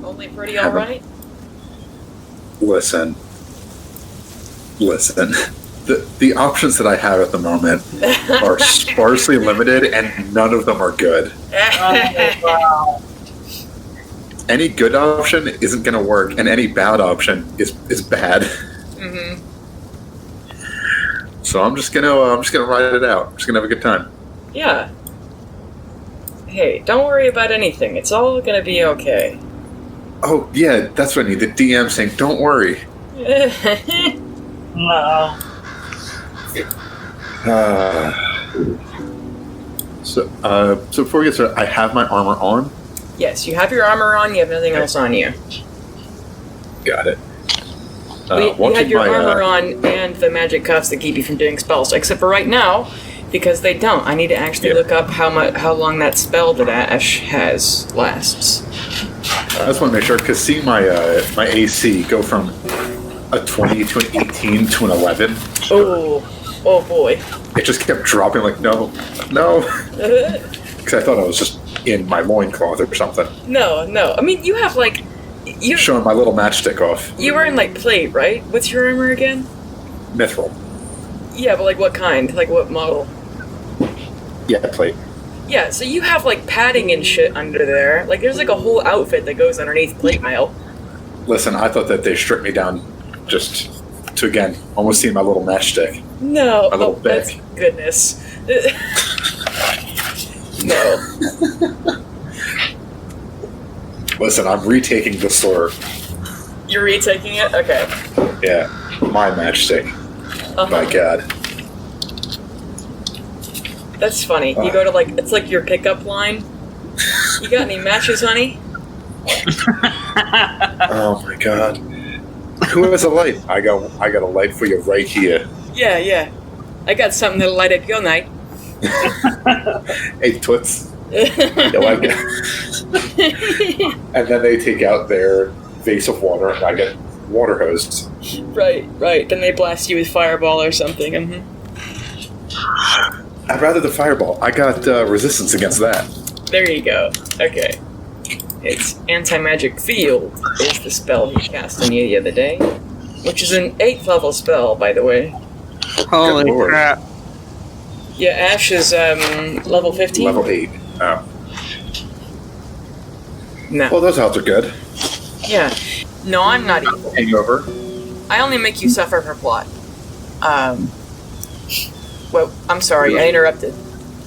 Only pretty alright? Listen. The options that I have at the moment are sparsely limited, and none of them are good. Wow. Any good option isn't going to work, and any bad option is bad. Mm-hmm. So I'm just gonna ride it out. I'm just gonna have a good time. Yeah. Hey, don't worry about anything. It's all gonna be okay. Oh yeah, that's what I need. The DM saying, "Don't worry." No. So before we get started, I have my armor on. Yes, you have your armor on, you have nothing else on you. Got it. You have your armor on and the magic cuffs that keep you from doing spells, except for right now, because they don't. I need to actually look up how long that spell that Ash has lasts. I just want to make sure, because seeing my AC go from a 20 to an 18 to an 11. Oh boy. It just kept dropping like, no. Because I thought I was just in my loincloth or something. No. I mean, you have showing my little matchstick off. You were in plate, right? What's your armor again? Mithril. Yeah, but what kind? What model? Yeah, plate. Yeah, so you have padding and shit under there. There's a whole outfit that goes underneath plate mail. Listen, I thought that they stripped me down just to, again, almost see my little matchstick. No. My little bag. That's goodness. No. Listen, I'm retaking the store. You're retaking it? Okay. Yeah, my matchstick. Uh-huh. My God. That's funny. You go to it's your pickup line. You got any matches, honey? Oh my God. Who has a light? I got a light for you right here. Yeah. I got something that'll light up your night. Hey, Toots. And then they take out their vase of water, and I get water hosed. Right. Then they blast you with fireball or something. Mm-hmm. I'd rather the fireball. I got resistance against that. There you go. Okay. It's Anti-Magic Field is the spell he cast on you the other day, which is an 8th level spell, by the way. Holy crap. Yeah, Ash is level 15? Level 8. Oh. No. Well, those odds are good. Yeah. No, I'm not evil. Hangover. I only make you suffer for plot. Well, I'm sorry, I interrupted.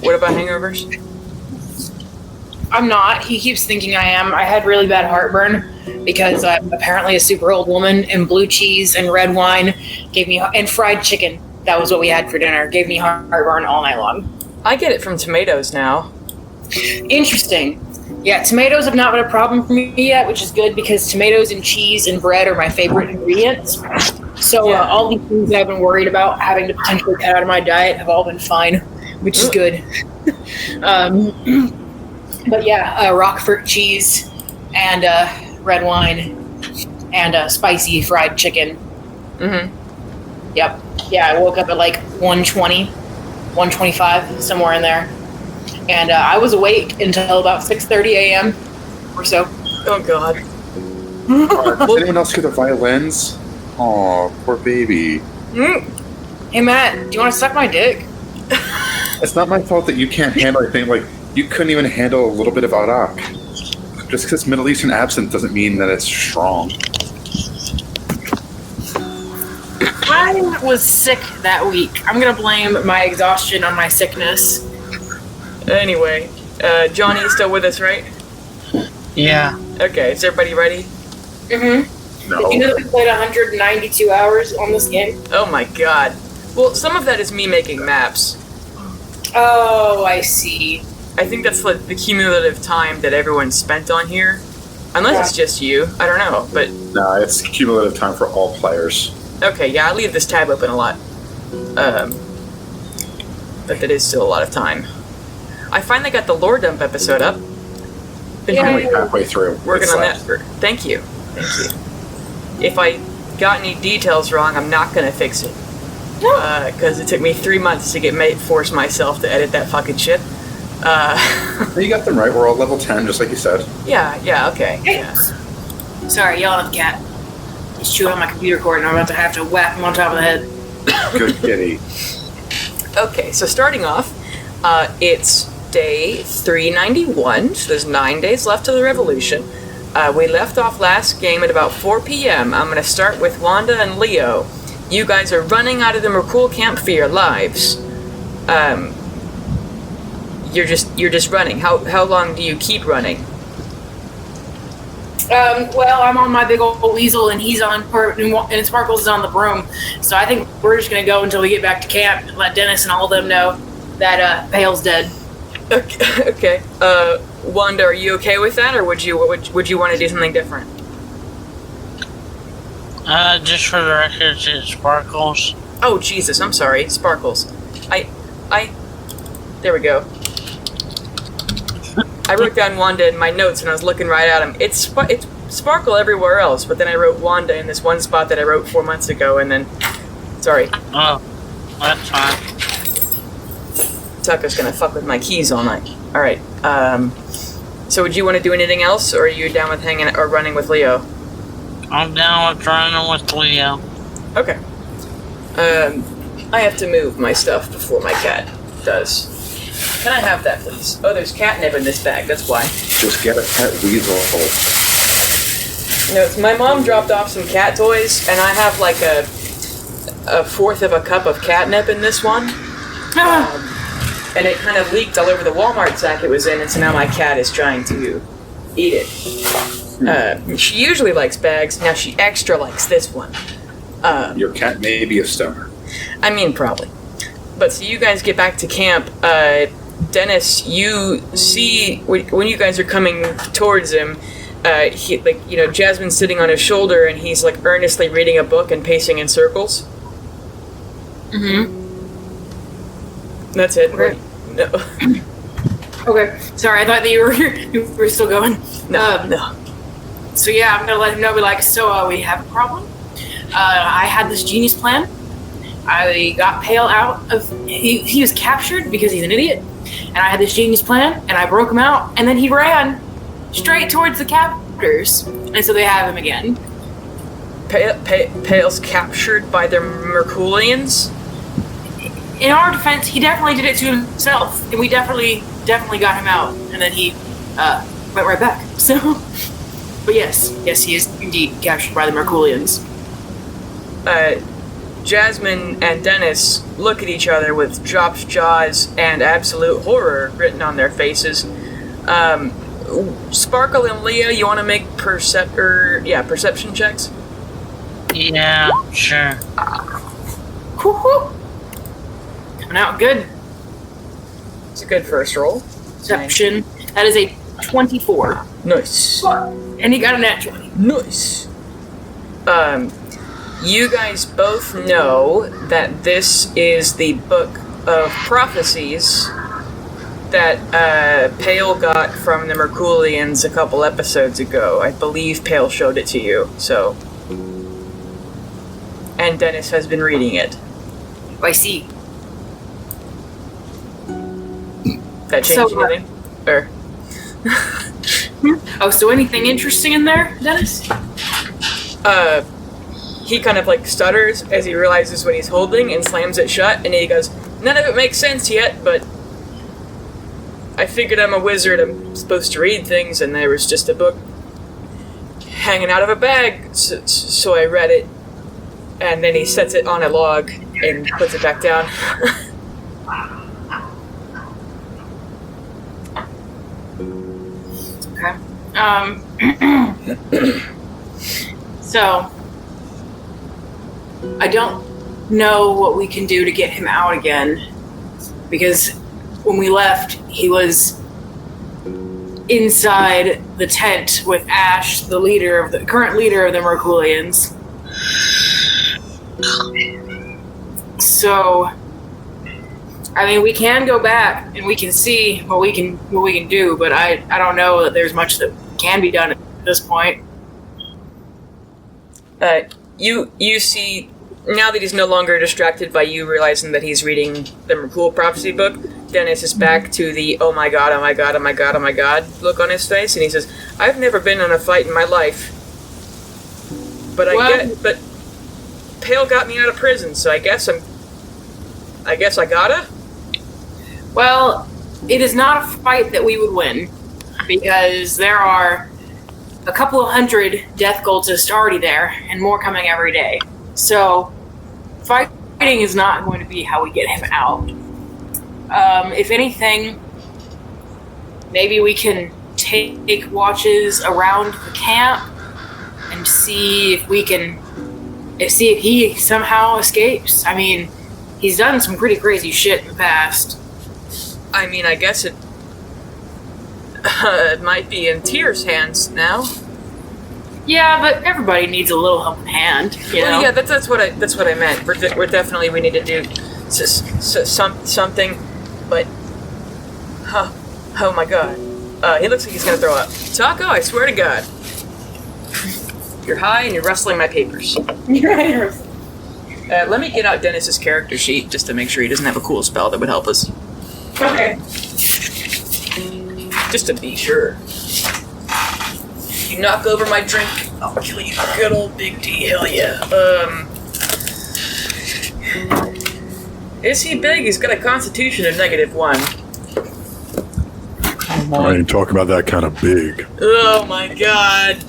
What about hangovers? I'm not. He keeps thinking I am. I had really bad heartburn because I'm apparently a super old woman, and blue cheese and red wine and fried chicken. That was what we had for dinner. Gave me heartburn all night long. I get it from tomatoes now. Interesting. Yeah, tomatoes have not been a problem for me yet, which is good because tomatoes and cheese and bread are my favorite ingredients. So all these things that I've been worried about having to potentially cut out of my diet have all been fine, which is good. But yeah, roquefort cheese and red wine and spicy fried chicken. Mm-hmm. Yep. Yeah, I woke up at 1:20, 1:25, somewhere in there. And I was awake until about 6:30 a.m. or so. Oh, God. Does anyone else get the violins? Aw, poor baby. Hey, Matt, do you want to suck my dick? It's not my fault that you can't handle anything. You couldn't even handle a little bit of arak. Just because Middle Eastern absinthe doesn't mean that it's strong. I was sick that week. I'm going to blame my exhaustion on my sickness. Anyway, Johnny is still with us, right? Yeah. Okay, is everybody ready? Mm-hmm. No. Did you know that we played 192 hours on this game? Oh my God. Well, some of that is me making maps. Oh, I see. I think that's the cumulative time that everyone spent on here. Unless it's just you. I don't know, but... No, it's cumulative time for all players. Okay, yeah, I leave this tab open a lot. But that is still a lot of time. I finally got the lore dump episode up. I'm only halfway through. Working on that. Thank you. If I got any details wrong, I'm not gonna fix it. Because it took me 3 months to force myself to edit that fucking shit. You got them right. We're all level 10, just like you said. Yeah, okay. Yeah. Sorry, yelling at the cat. He's chewing on my computer cord, and I'm about to have to whack him on top of the head. Good kitty. Okay, so starting off, it's day 391, so there's 9 days left to the revolution. We left off last game at about 4 p.m. I'm going to start with Wanda and Leo. You guys are running out of the Myrkul camp for your lives. You're just running. How long do you keep running? Well, I'm on my big old weasel, and he's on, and Sparkles is on the broom. So I think we're just gonna go until we get back to camp and let Dennis and all of them know that Pale's dead. Okay. Wanda, are you okay with that, or would you want to do something different? Just for the record, it's Sparkles. Oh Jesus, I'm sorry, Sparkles. There we go. I wrote down Wanda in my notes and I was looking right at him. It's Sparkle everywhere else, but then I wrote Wanda in this one spot that I wrote 4 months ago, and then... Sorry. Oh, that's fine. Tucker's gonna fuck with my keys all night. Alright, so would you want to do anything else, or are you down with hanging or running with Leo? I'm down with running with Leo. Okay. I have to move my stuff before my cat does. Can I have that, please? Oh, there's catnip in this bag, that's why. Just get a pet weasel. No, my mom dropped off some cat toys, and I have like a fourth of a cup of catnip in this one. And it kind of leaked all over the Walmart sack it was in, and so now my cat is trying to eat it. She usually likes bags, now she extra likes this one. Your cat may be a stoner. I mean, probably. But so you guys get back to camp. Dennis, you see when you guys are coming towards him, Jasmine's sitting on his shoulder and he's like earnestly reading a book and pacing in circles. Mm-hmm. That's it. Okay. No. Okay. Sorry, I thought that you were still going. No. So yeah, I'm gonna let him know. Be like, so we have a problem. I had this genius plan. I got Pale out of... He was captured because he's an idiot. And I had this genius plan, and I broke him out, and then he ran straight towards the captors. And so they have him again. Pale's captured by the Myrkulians? In our defense, he definitely did it to himself. And we definitely got him out. And then he went right back. So... But yes, he is indeed captured by the Myrkulians. Jasmine and Dennis look at each other with dropped jaws and absolute horror written on their faces. Sparkle and Leah, you want to make perception checks? Yeah, sure. Woo-hoo. Coming out good. It's a good first roll. Perception. That is a 24. Nice. And he got a nat 20. Nice. You guys both know that this is the book of prophecies that Pale got from the Myrkulians a couple episodes ago. I believe Pale showed it to you, so... And Dennis has been reading it. I see. That changed anything? Or... Oh, so anything interesting in there, Dennis? He kind of like stutters as he realizes what he's holding and slams it shut, and he goes, "None of it makes sense yet, but I figured I'm a wizard, I'm supposed to read things, and there was just a book hanging out of a bag, so I read it." And then he sets it on a log and puts it back down. Okay. So, I don't know what we can do to get him out again, because when we left, he was inside the tent with Ash, the current leader of the Myrkulians. So, I mean, we can go back and we can see what we can do, but I don't know that there's much that can be done at this point. You see, now that he's no longer distracted by you realizing that he's reading the Myrkul prophecy book, Dennis is back to the oh my god, oh my god, oh my god, oh my god look on his face, and he says, "I've never been in a fight in my life, But Well- but Pale got me out of prison, so I guess I gotta. Well, it is not a fight that we would win because there are a couple of hundred death cultists already there, and more coming every day. So, fighting is not going to be how we get him out. If anything, maybe we can take watches around the camp and see if he somehow escapes. I mean, he's done some pretty crazy shit in the past. I mean, I guess it might be in Tyr's hands now. Yeah, but everybody needs a little helping hand, you know? Well, yeah, that's what I meant. We're definitely we need to do something, but oh my god, he looks like he's gonna throw up. Taco, I swear to God, you're high and you're rustling my papers. Let me get out Dennis's character sheet just to make sure he doesn't have a cool spell that would help us. Okay. Just to be sure. You knock over my drink, I'll kill you. Good old Big D, hell yeah. Is he big? He's got a constitution of -1. I ain't talking about that kind of big. Oh my god.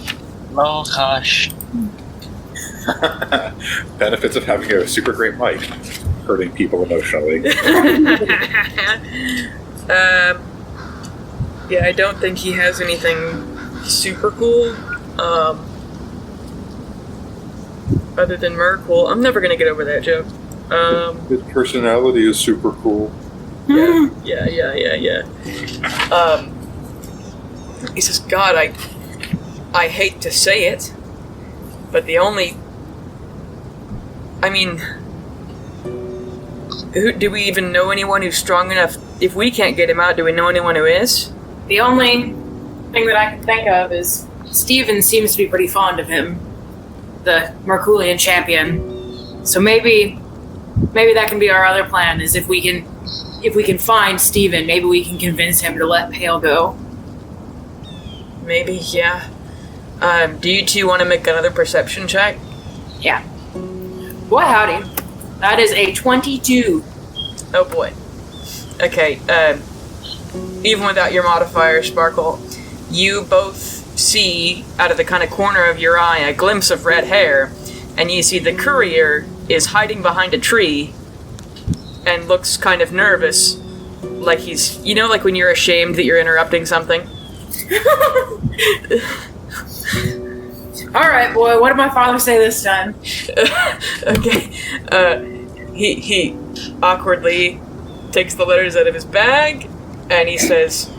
Oh gosh. Benefits of having a super great mic. Hurting people emotionally. Yeah, I don't think he has anything super cool. Other than Myrkul. I'm never gonna get over that joke. His personality is super cool. Yeah. He says, God, I hate to say it, but I mean, do we even know anyone who's strong enough? If we can't get him out, do we know anyone who is? The only thing that I can think of is Steven seems to be pretty fond of him, the Myrkulian champion. So maybe that can be our other plan, is if we can find Steven, maybe we can convince him to let Pale go. Maybe, yeah. Do you two want to make another perception check? Yeah. Boy, howdy. That is a 22. Oh boy. Okay, even without your modifier, Sparkle, you both see out of the kind of corner of your eye a glimpse of red hair, and you see the courier is hiding behind a tree and looks kind of nervous, like he's, you know, like when you're ashamed that you're interrupting something? Alright, boy, what did my father say this time? Okay. He awkwardly takes the letters out of his bag, and he says,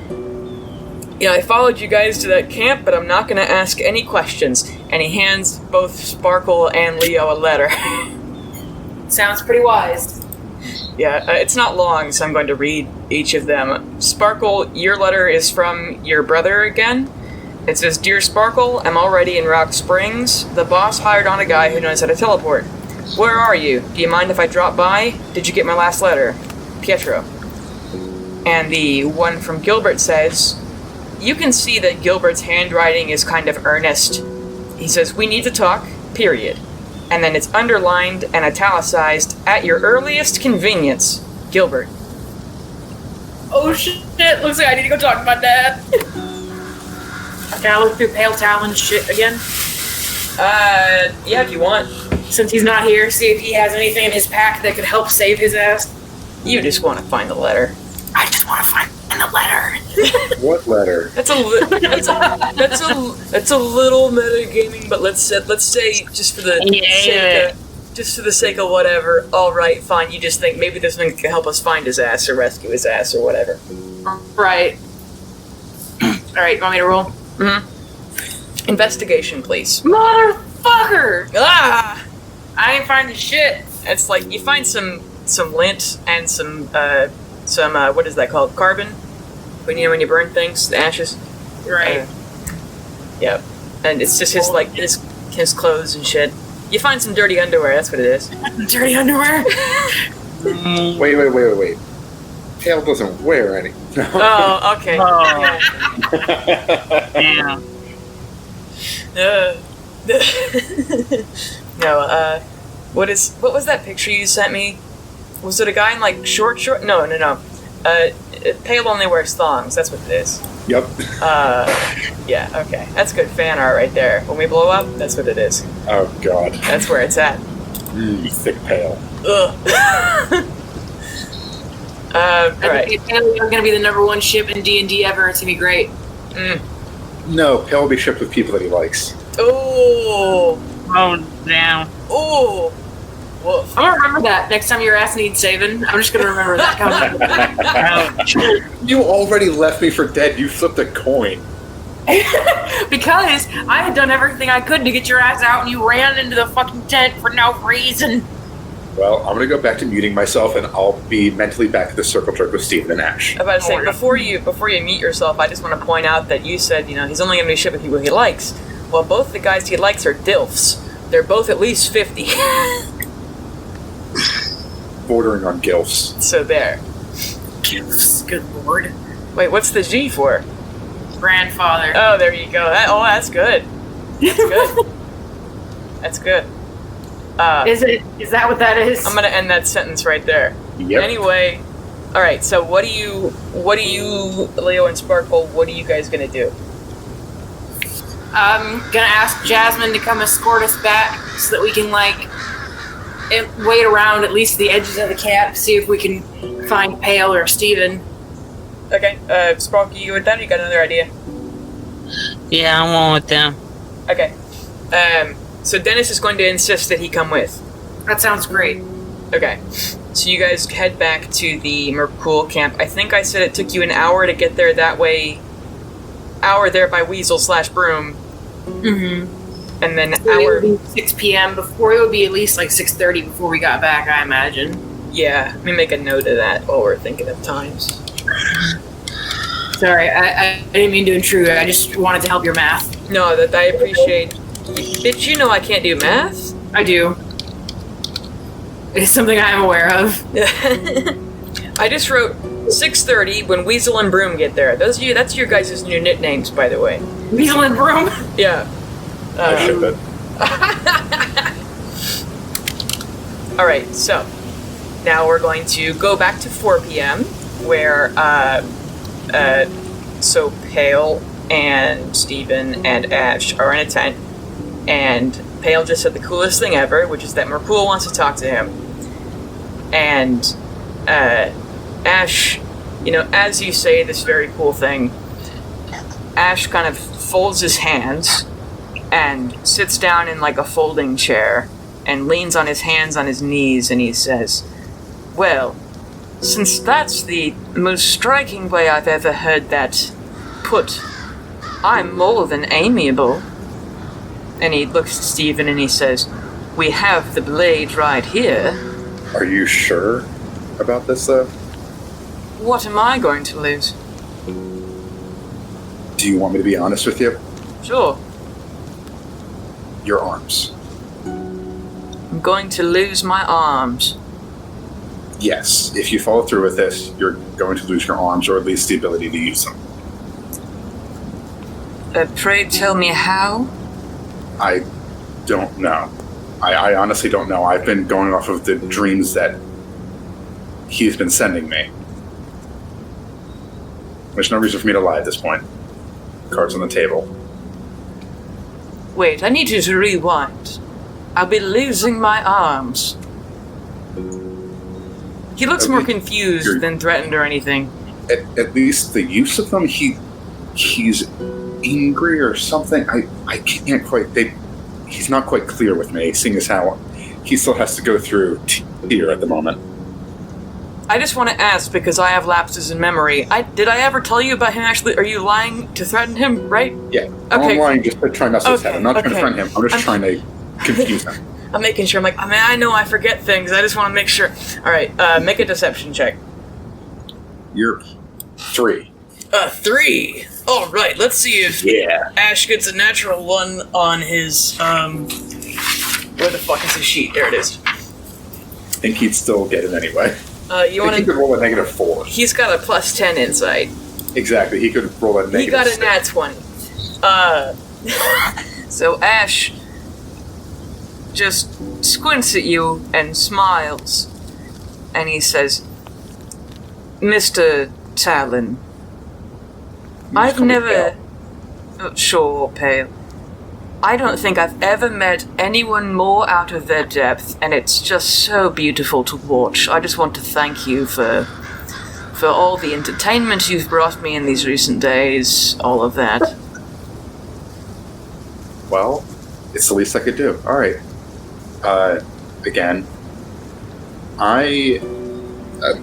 yeah, I followed you guys to that camp, but I'm not going to ask any questions. And he hands both Sparkle and Leo a letter. Sounds pretty wise. Yeah, it's not long, so I'm going to read each of them. Sparkle, your letter is from your brother again. It says, Dear Sparkle, I'm already in Rock Springs. The boss hired on a guy who knows how to teleport. Where are you? Do you mind if I drop by? Did you get my last letter? Pietro. And the one from Gilbert says, you can see that Gilbert's handwriting is kind of earnest. He says, we need to talk, period. And then it's underlined and italicized, at your earliest convenience, Gilbert. Oh shit, looks like I need to go talk to my dad. Can I look through Pale Talon's shit again? Yeah, if you want. Since he's not here, see if he has anything in his pack that could help save his ass. You just want to find the letter. I just want to find the letter. What letter? That's a little metagaming, but let's say just for the sake of whatever. All right, fine. You just think maybe this thing can help us find his ass or rescue his ass or whatever. Right. All right, you want me to roll? Mm-hmm. Investigation, please. Motherfucker! Ah! I ain't finding shit. It's like you find some lint and some what is that called? Carbon. When you burn things, the ashes. Right. Yeah. And it's just his his clothes and shit. You find some dirty underwear. That's what it is. Dirty underwear. Wait. Pale doesn't wear any. Oh, okay. Oh. Yeah. No, what was that picture you sent me? Was it a guy in like short? No. Pale only wears thongs. That's what it is. Yep. Yeah. Okay, that's good fan art right there. When we blow up, that's what it is. Oh God. That's where it's at. You thick pale. Ugh. All right. Pale are gonna be the #1 ship in D&D ever. It's gonna be great. No, Pale will be shipped with people that he likes. Oh. Oh, damn. Oh. Woof. I'm gonna remember that next time your ass needs saving. I'm just gonna remember that comment. Ouch. You already left me for dead. You flipped a coin. Because I had done everything I could to get your ass out, and you ran into the fucking tent for no reason. Well, I'm gonna go back to muting myself, and I'll be mentally back at the circle jerk with Steven and Ash. I'm about to say, before you mute yourself, I just want to point out that you said, he's only going to be shipping people he likes. Well, both the guys he likes are DILFs. They're both at least 50. Bordering on gilfs. So there. Good lord. Wait, what's the G for? Grandfather. Oh, there you go. That's good. That's good. That's good. Is that what that is? I'm going to end that sentence right there. Yep. Anyway, all right, so what do you, Leo and Sparkle, what are you guys going to do? I'm gonna ask Jasmine to come escort us back so that we can wait around at least the edges of the camp, see if we can find Pale or Steven. Okay, Sparkle, you with that, or you got another idea? Yeah, I'm on with them. Okay. So Dennis is going to insist that he come with. That sounds great. Okay. So you guys head back to the Myrkul camp. I think I said it took you an hour to get there that way. Hour there by Weasel/Broom. Mm-hmm. And then It would be 6 p.m. before. It would be at least 6:30 before we got back, I imagine. Yeah, let me make a note of that while we're thinking of times. Sorry, I didn't mean to intrude. I just wanted to help your math. No, that I appreciate. Bitch, you know I can't do math. I do. It's something I am aware of. I just wrote 6:30 when Weasel and Broom get there. That's your guys' new nicknames, by the way. Weasel and Broom? Yeah. I ship it. Alright, so now we're going to go back to 4 p.m. where so Pale and Steven and Ash are in a tent, and Pale just said the coolest thing ever, which is that Myrkul wants to talk to him. And Ash, as you say this very cool thing, Ash kind of folds his hands and sits down in a folding chair and leans on his hands on his knees, and he says, "Well, since that's the most striking way I've ever heard that put, I'm more than amiable." And he looks at Steven and he says, "We have the blade right here." Are you sure about this, though? What am I going to lose? Do you want me to be honest with you? Sure. Your arms. I'm going to lose my arms. Yes, if you follow through with this, you're going to lose your arms, or at least the ability to use them. Pray tell me how? I don't know. I honestly don't know. I've been going off of the dreams that he's been sending me. There's no reason for me to lie at this point. Cards on the table. Wait, I need you to rewind. I'll be losing my arms. He looks more confused than threatened or anything. At least the use of them, he's angry or something. I can't quite. He's not quite clear with me, seeing as how he still has to go through tear at the moment. I just want to ask because I have lapses in memory. Did I ever tell you about him actually? Are you lying to threaten him, right? Yeah. Okay. I'm lying just to try and mess with his head. I'm not trying to Okay. threaten him. I'm just trying to confuse him. I'm making sure. I know I forget things. I just want to make sure. All right, make a deception check. You're 3. 3. All right, let's see if Ash gets a natural 1 on his, where the fuck is his sheet? There it is. I think he'd still get it anyway. You I want think he could to... roll a -4. He's got a +10 insight. Exactly, he could roll a -6. He got a nat 20. So Ash just squints at you and smiles. And he says, Mr. Talon, I've call me never... Pale. Oh, sure, Pale. I don't think I've ever met anyone more out of their depth, and it's just so beautiful to watch. I just want to thank you for all the entertainment you've brought me in these recent days, all of that. Well, it's the least I could do. All right. Again,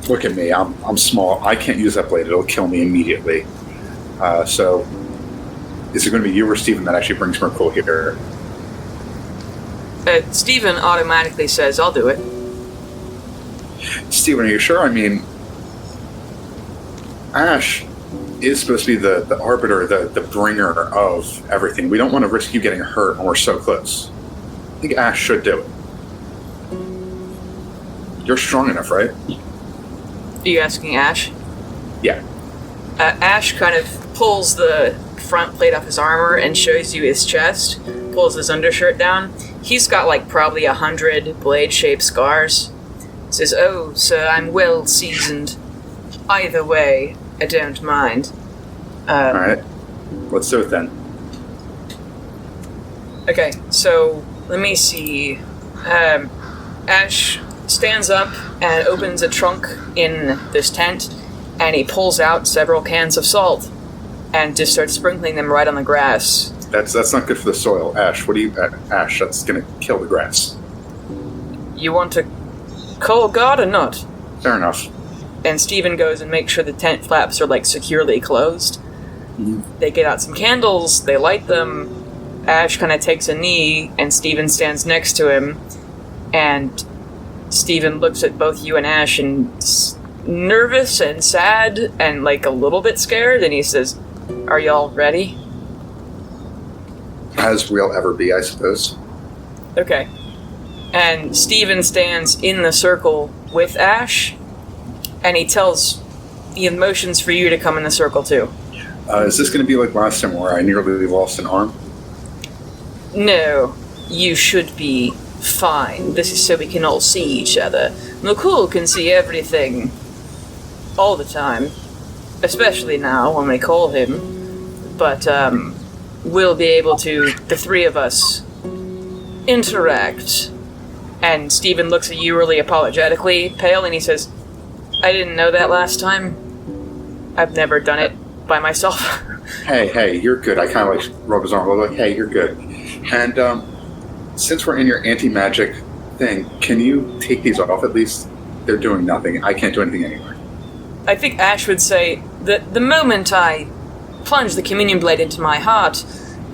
look at me. I'm small. I can't use that blade. It'll kill me immediately. So, is it going to be you or Steven that actually brings Myrkul here? Steven automatically says, I'll do it. Steven, are you sure? I mean, Ash is supposed to be the arbiter, the bringer of everything. We don't want to risk you getting hurt when we're so close. I think Ash should do it. You're strong enough, right? Are you asking Ash? Yeah. Ash kind of pulls the front plate off his armor and shows you his chest, pulls his undershirt down. He's got like probably 100 blade-shaped scars. Says, oh, sir, I'm well seasoned. Either way, I don't mind. Alright. Let's do it then. Okay, so let me see. Ash stands up and opens a trunk in this tent, and he pulls out several cans of salt and just starts sprinkling them right on the grass. That's not good for the soil. Ash, what do you... Ash, that's going to kill the grass. You want to call God or not? Fair enough. And Steven goes and makes sure the tent flaps are, like, securely closed. Mhm. They get out some candles, they light them. Ash kind of takes a knee, and Steven stands next to him. And Steven looks at both you and Ash and nervous and sad and, like, a little bit scared, and he says, are y'all ready? As we'll ever be, I suppose. Okay. And Steven stands in the circle with Ash, and he tells the motions for you to come in the circle too. Is this going to be like last time where I nearly lost an arm? No, you should be fine. This is so we can all see each other. Myrkul can see everything all the time, especially now when we call him. But we'll be able to, the three of us, interact. And Steven looks at you really apologetically, Pale, and he says, I didn't know that last time. I've never done it by myself. Hey, you're good. I kind of like rub his arm. Like, hey, you're good. And since we're in your anti-magic thing, can you take these off at least? They're doing nothing. I can't do anything anyway. I think Ash would say that the moment I plunge the communion blade into my heart,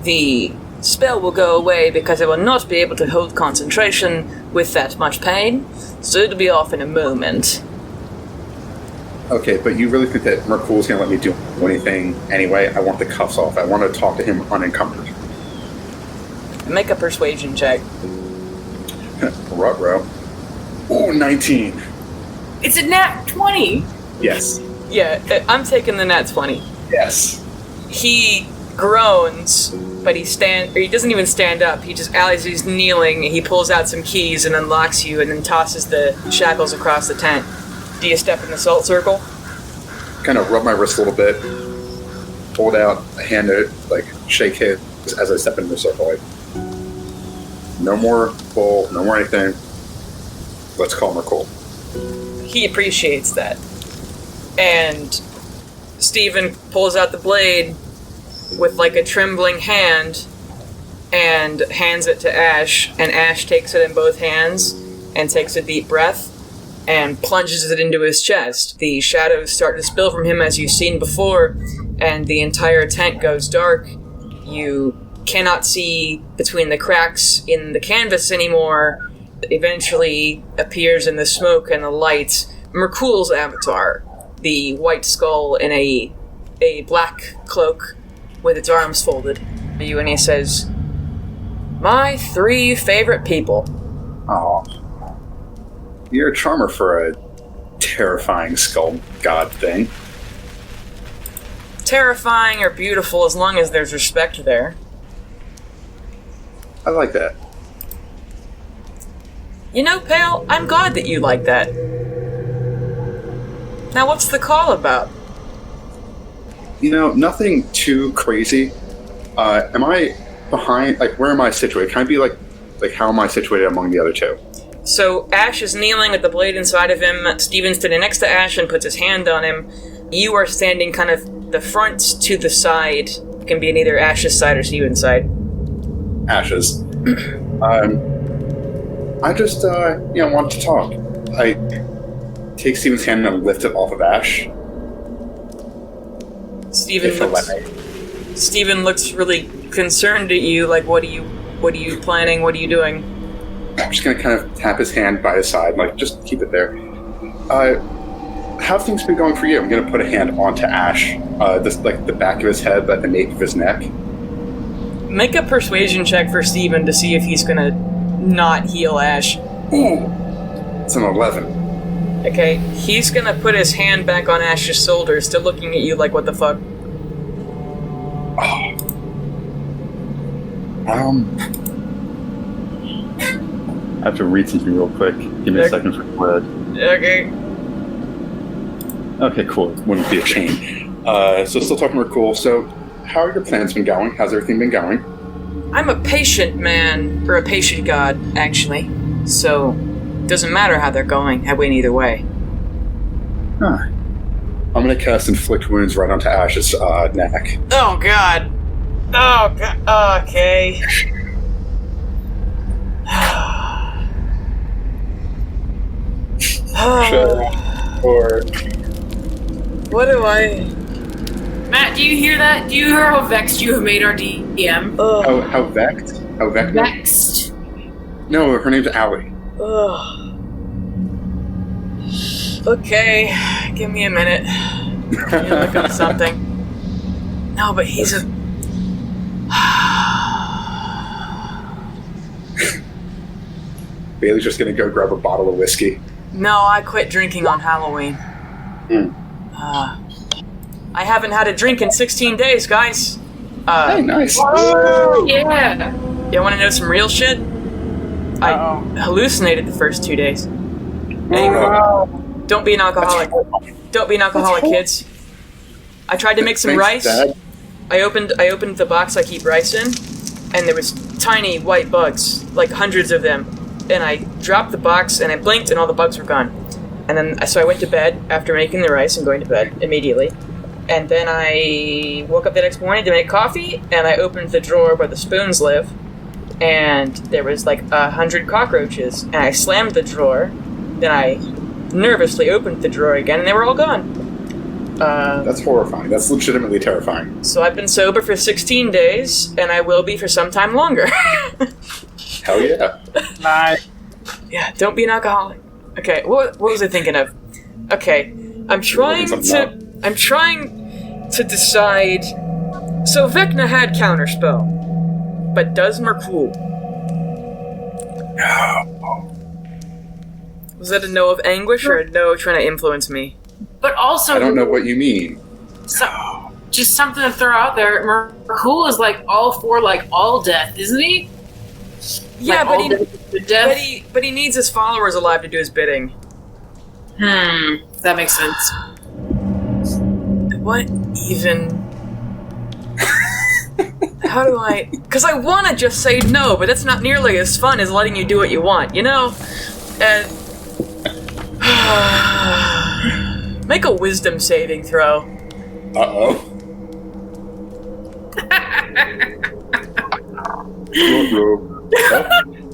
the spell will go away because I will not be able to hold concentration with that much pain, so it'll be off in a moment. Okay, but you really think that Myrkul's going to let me do anything anyway? I want the cuffs off. I want to talk to him unencumbered. Make a persuasion check. Ruh-roh. Ooh, 19. It's a nat 20. Yes. Yeah, I'm taking the nat 20. Yes. He groans, but he doesn't even stand up. He just, as he's kneeling, he pulls out some keys and unlocks you and then tosses the shackles across the tent. Do you step in the salt circle? Kind of rub my wrist a little bit, hold out a hand to like shake his as I step into the circle. Like, no more bull, no more anything. Let's call Myrkul. He appreciates that. And Steven pulls out the blade with like a trembling hand and hands it to Ash, and Ash takes it in both hands and takes a deep breath and plunges it into his chest. The shadows start to spill from him as you've seen before, and the entire tent goes dark. You cannot see between the cracks in the canvas anymore. Eventually appears in the smoke and the light Myrkul's avatar, the white skull in a black cloak with its arms folded. You, and he says, "My 3 favorite people." Oh, you're a charmer for a terrifying skull god thing. Terrifying or beautiful as long as there's respect there. I like that. You know, Pale, I'm glad that you like that. Now, what's the call about? You know, nothing too crazy. Am I behind? Like, where am I situated? Can I be like how am I situated among the other two? So Ash is kneeling with the blade inside of him. Steven's standing next to Ash and puts his hand on him. You are standing kind of the front to the side. It can be in either Ash's side or Steven's side. Ash's. I just, want to talk. I take Steven's hand and lift it off of Ash. Steven looks really concerned at you. Like, what are you planning? What are you doing? I'm just gonna kind of tap his hand by his side, like, just keep it there. How have things been going for you? I'm gonna put a hand onto Ash, the back of his head, the nape of his neck. Make a persuasion check for Steven to see if he's gonna not heal Ash. Ooh, it's an 11. Okay, he's gonna put his hand back on Ash's shoulder, still looking at you like, what the fuck? Oh. I have to read something real quick. Give me a second for Glad. Okay. Okay, cool. Wouldn't be a chain. So still talking Myrkul. So, how are your plans been going? How's everything been going? I'm a patient man, or a patient god, actually. So, doesn't matter how they're going. I win either way. Huh. I'm gonna cast Inflict Wounds right onto Ash's neck. Oh god. Oh god. Okay. Or what do I... Matt, do you hear that? Do you hear how vexed you have made our DM? how vexed? How vexed? Vexed. No, her name's Allie. Okay, give me a minute. Let me look up something. No, but he's a... Bailey's just gonna go grab a bottle of whiskey. No, I quit drinking on Halloween. I haven't had a drink in 16 days, guys. Hey, nice. Oh, yeah. You want to know some real shit? I hallucinated the first 2 days. Anyway, don't be an alcoholic. Don't be an alcoholic, kids. I tried to make some rice. Dad. I opened the box I keep rice in, and there was tiny white bugs, like hundreds of them. And I dropped the box, and I blinked, and all the bugs were gone. And then, so I went to bed after making the rice and going to bed immediately. And then I woke up the next morning to make coffee, and I opened the drawer where the spoons live, and there was like 100 cockroaches. And I slammed the drawer, then I nervously opened the drawer again, and they were all gone. That's horrifying. That's legitimately terrifying. So I've been sober for 16 days, and I will be for some time longer. Hell yeah. Nice. Yeah, don't be an alcoholic. Okay, what was I thinking of? Okay, I'm trying to decide. So Vecna had counterspell, but does Myrkul? No. Was that a no of anguish or a no trying to influence me? But also, I don't know what you mean. Just something to throw out there. Myrkul is like all for like all death, isn't he? Yeah, Like but he needs his followers alive to do his bidding. That makes sense. What even? How do I? Because I want to just say no, but that's not nearly as fun as letting you do what you want, you know? Make a wisdom saving throw. Uh-oh.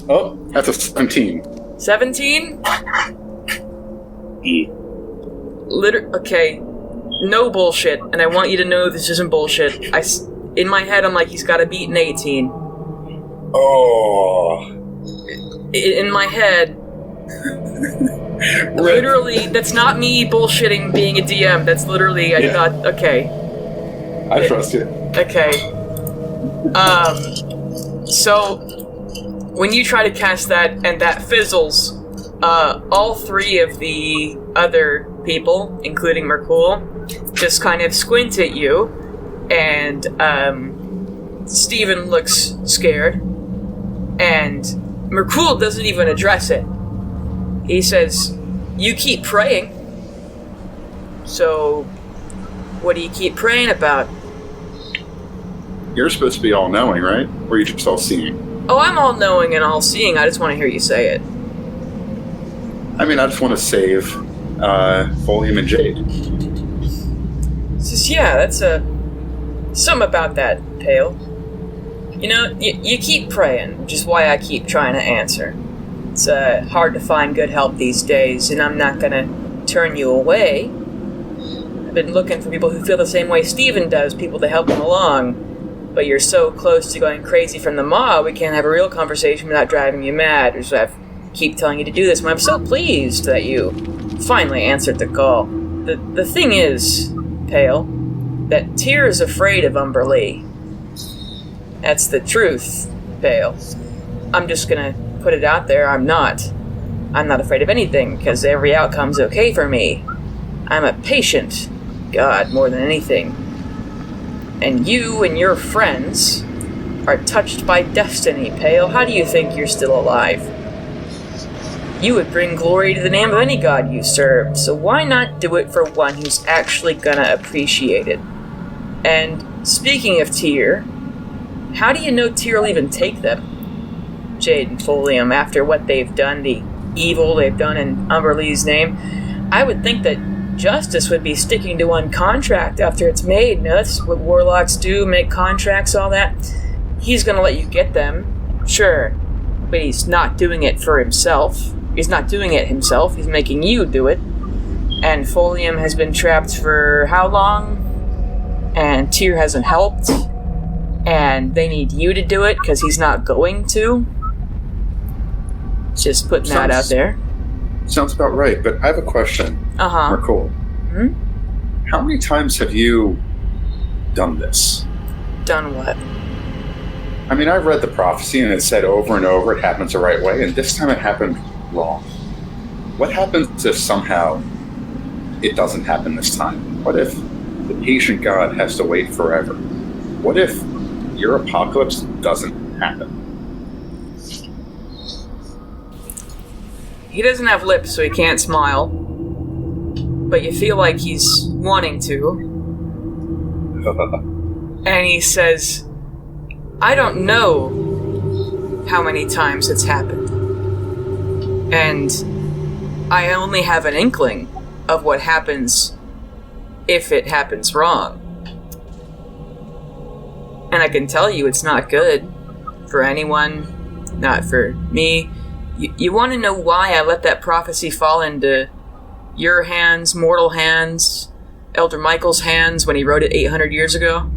Oh, that's a 17. 17? Okay, no bullshit, and I want you to know this isn't bullshit. In my head, I'm like, he's got to beat an 18. Oh. In my head, literally, that's not me bullshitting being a DM. That's literally, I thought, okay. I trust you. Okay. So, when you try to cast that and that fizzles, all three of the other people, including Myrkul, just kind of squint at you, and Steven looks scared, and Myrkul doesn't even address it. He says, you keep praying. So, what do you keep praying about? You're supposed to be all-knowing, right? Or are you just all-seeing? Oh, I'm all-knowing and all-seeing. I just want to hear you say it. I mean, I just want to save Folium and Jade. He says, yeah, that's something about that, Pale. You know, you keep praying, which is why I keep trying to answer. It's hard to find good help these days, and I'm not gonna turn you away. I've been looking for people who feel the same way Steven does, people to help him along. But you're so close to going crazy from the maw, we can't have a real conversation without driving you mad, which I keep telling you to do this, and I'm so pleased that you finally answered the call. The thing is, Pale, that Tyr is afraid of Umberlee. That's the truth, Pale. I'm just gonna put it out there, I'm not. I'm not afraid of anything, because every outcome's okay for me. I'm a patient god more than anything. And you and your friends are touched by destiny, Pale. How do you think you're still alive? You would bring glory to the name of any god you served, so why not do it for one who's actually gonna appreciate it? And speaking of Tyr, how do you know Tyr will even take them? Jade and Folium, after what they've done, the evil they've done in Umberlee's name, I would think that justice would be sticking to one contract after it's made. Now, that's what warlocks do, make contracts, all that. He's gonna let you get them, sure, but he's not doing it for himself. He's not doing it himself, he's making you do it. And Folium has been trapped for how long? And Tyr hasn't helped. And they need you to do it because he's not going to. Just putting that out there. Sounds about right, but I have a question. Myrkul. How many times have you done this? Done what? I mean, I've read the prophecy and it said over and over it happens the right way, and this time it happened wrong. What happens if somehow it doesn't happen this time? What if the patient god has to wait forever? What if your apocalypse doesn't happen? He doesn't have lips, so he can't smile. But you feel like he's wanting to. And he says, I don't know how many times it's happened. And I only have an inkling of what happens if it happens wrong. And I can tell you it's not good for anyone, not for me. You want to know why I let that prophecy fall into your hands, mortal hands, Elder Michael's hands when he wrote it 800 years ago?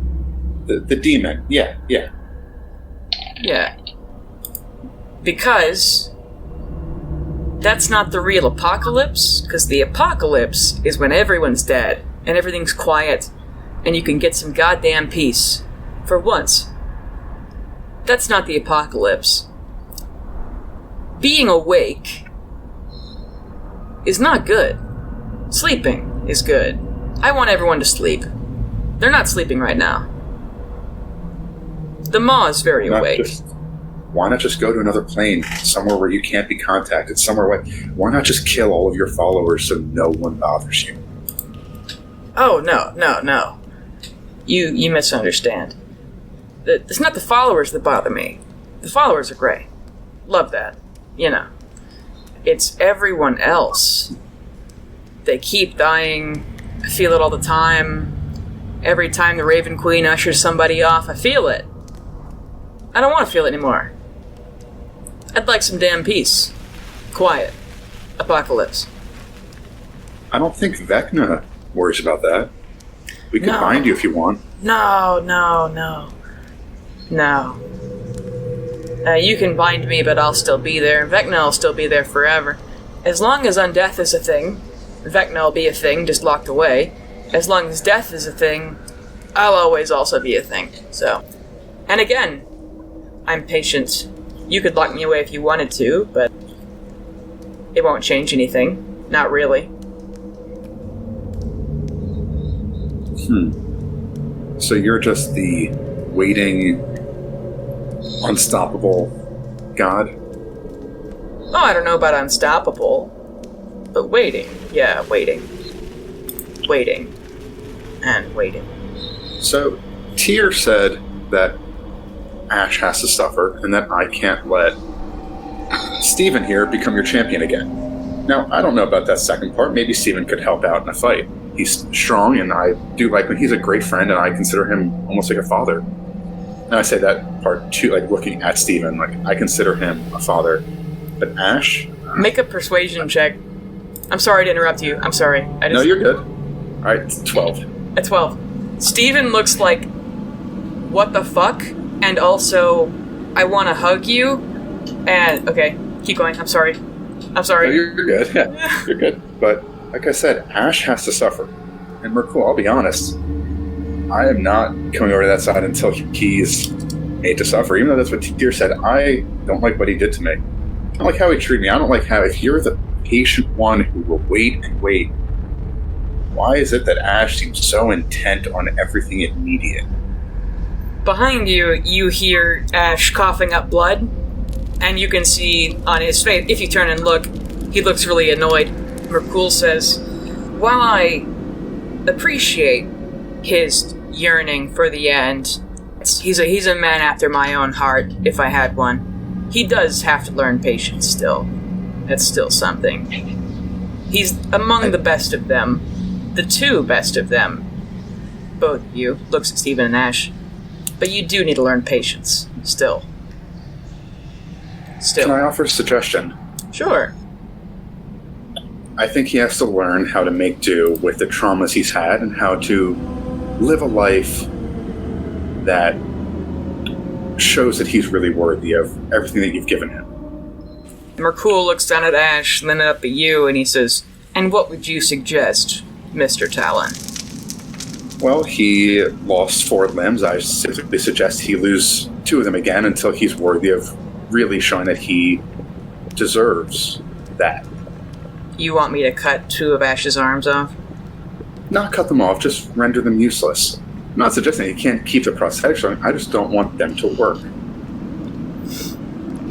The demon, yeah. Yeah. Because that's not the real apocalypse, because the apocalypse is when everyone's dead and everything's quiet and you can get some goddamn peace. For once. That's not the apocalypse. Being awake is not good. Sleeping is good. I want everyone to sleep. They're not sleeping right now. The Maw is very awake. Why not just go to another plane, somewhere where you can't be contacted, somewhere where... Why not just kill all of your followers so no one bothers you? Oh, no. You misunderstand. It's not the followers that bother me. The followers are great. Love that. You know. It's everyone else. They keep dying. I feel it all the time. Every time the Raven Queen ushers somebody off, I feel it. I don't want to feel it anymore. I'd like some damn peace. Quiet. Apocalypse. I don't think Vecna worries about that. We can bind you if you want. No. You can bind me, but I'll still be there. Vecna will still be there forever. As long as undeath is a thing, Vecna will be a thing, just locked away. As long as death is a thing, I'll always also be a thing. So, and again, I'm patient. You could lock me away if you wanted to, but it won't change anything. Not really. So you're just the waiting, unstoppable god? Oh, I don't know about unstoppable. But waiting. Yeah, waiting. Waiting. And waiting. So, Tyr said that Ash has to suffer, and that I can't let Steven here become your champion again. Now, I don't know about that second part. Maybe Steven could help out in a fight. He's strong, and I do like when he's a great friend, and I consider him almost like a father. And I say that part too, like looking at Steven, like I consider him a father. But Ash? Make a persuasion check. I'm sorry to interrupt you. I'm sorry. No, you're good. Alright, it's 12. A 12. Steven looks like, what the fuck? And also, I want to hug you. And, okay, keep going. I'm sorry. I'm sorry. No, you're good. Yeah, you're good. But, like I said, Ash has to suffer. And Myrkul, I'll be honest, I am not coming over to that side until he's made to suffer. Even though that's what Tyr said, I don't like what he did to me. I don't like how he treated me. I don't like how, if you're the patient one who will wait and wait, why is it that Ash seems so intent on everything immediate? Behind you, you hear Ash coughing up blood, and you can see on his face, if you turn and look, he looks really annoyed. Myrkul says, while I appreciate his yearning for the end, he's a man after my own heart, if I had one. He does have to learn patience still. That's still something. He's among the best of them. The two best of them. Both of you. Looks at Steven and Ash. But you do need to learn patience. Still. Can I offer a suggestion? Sure. I think he has to learn how to make do with the traumas he's had and how to live a life that shows that he's really worthy of everything that you've given him. Myrkul looks down at Ash and then up at you and he says, and what would you suggest, Mr. Talon? Well, he lost 4 limbs. I specifically suggest he lose 2 of them again until he's worthy of really showing that he deserves that. You want me to cut 2 of Ash's arms off? Not cut them off, just render them useless. I'm not suggesting he can't keep the prosthetics on. I just don't want them to work.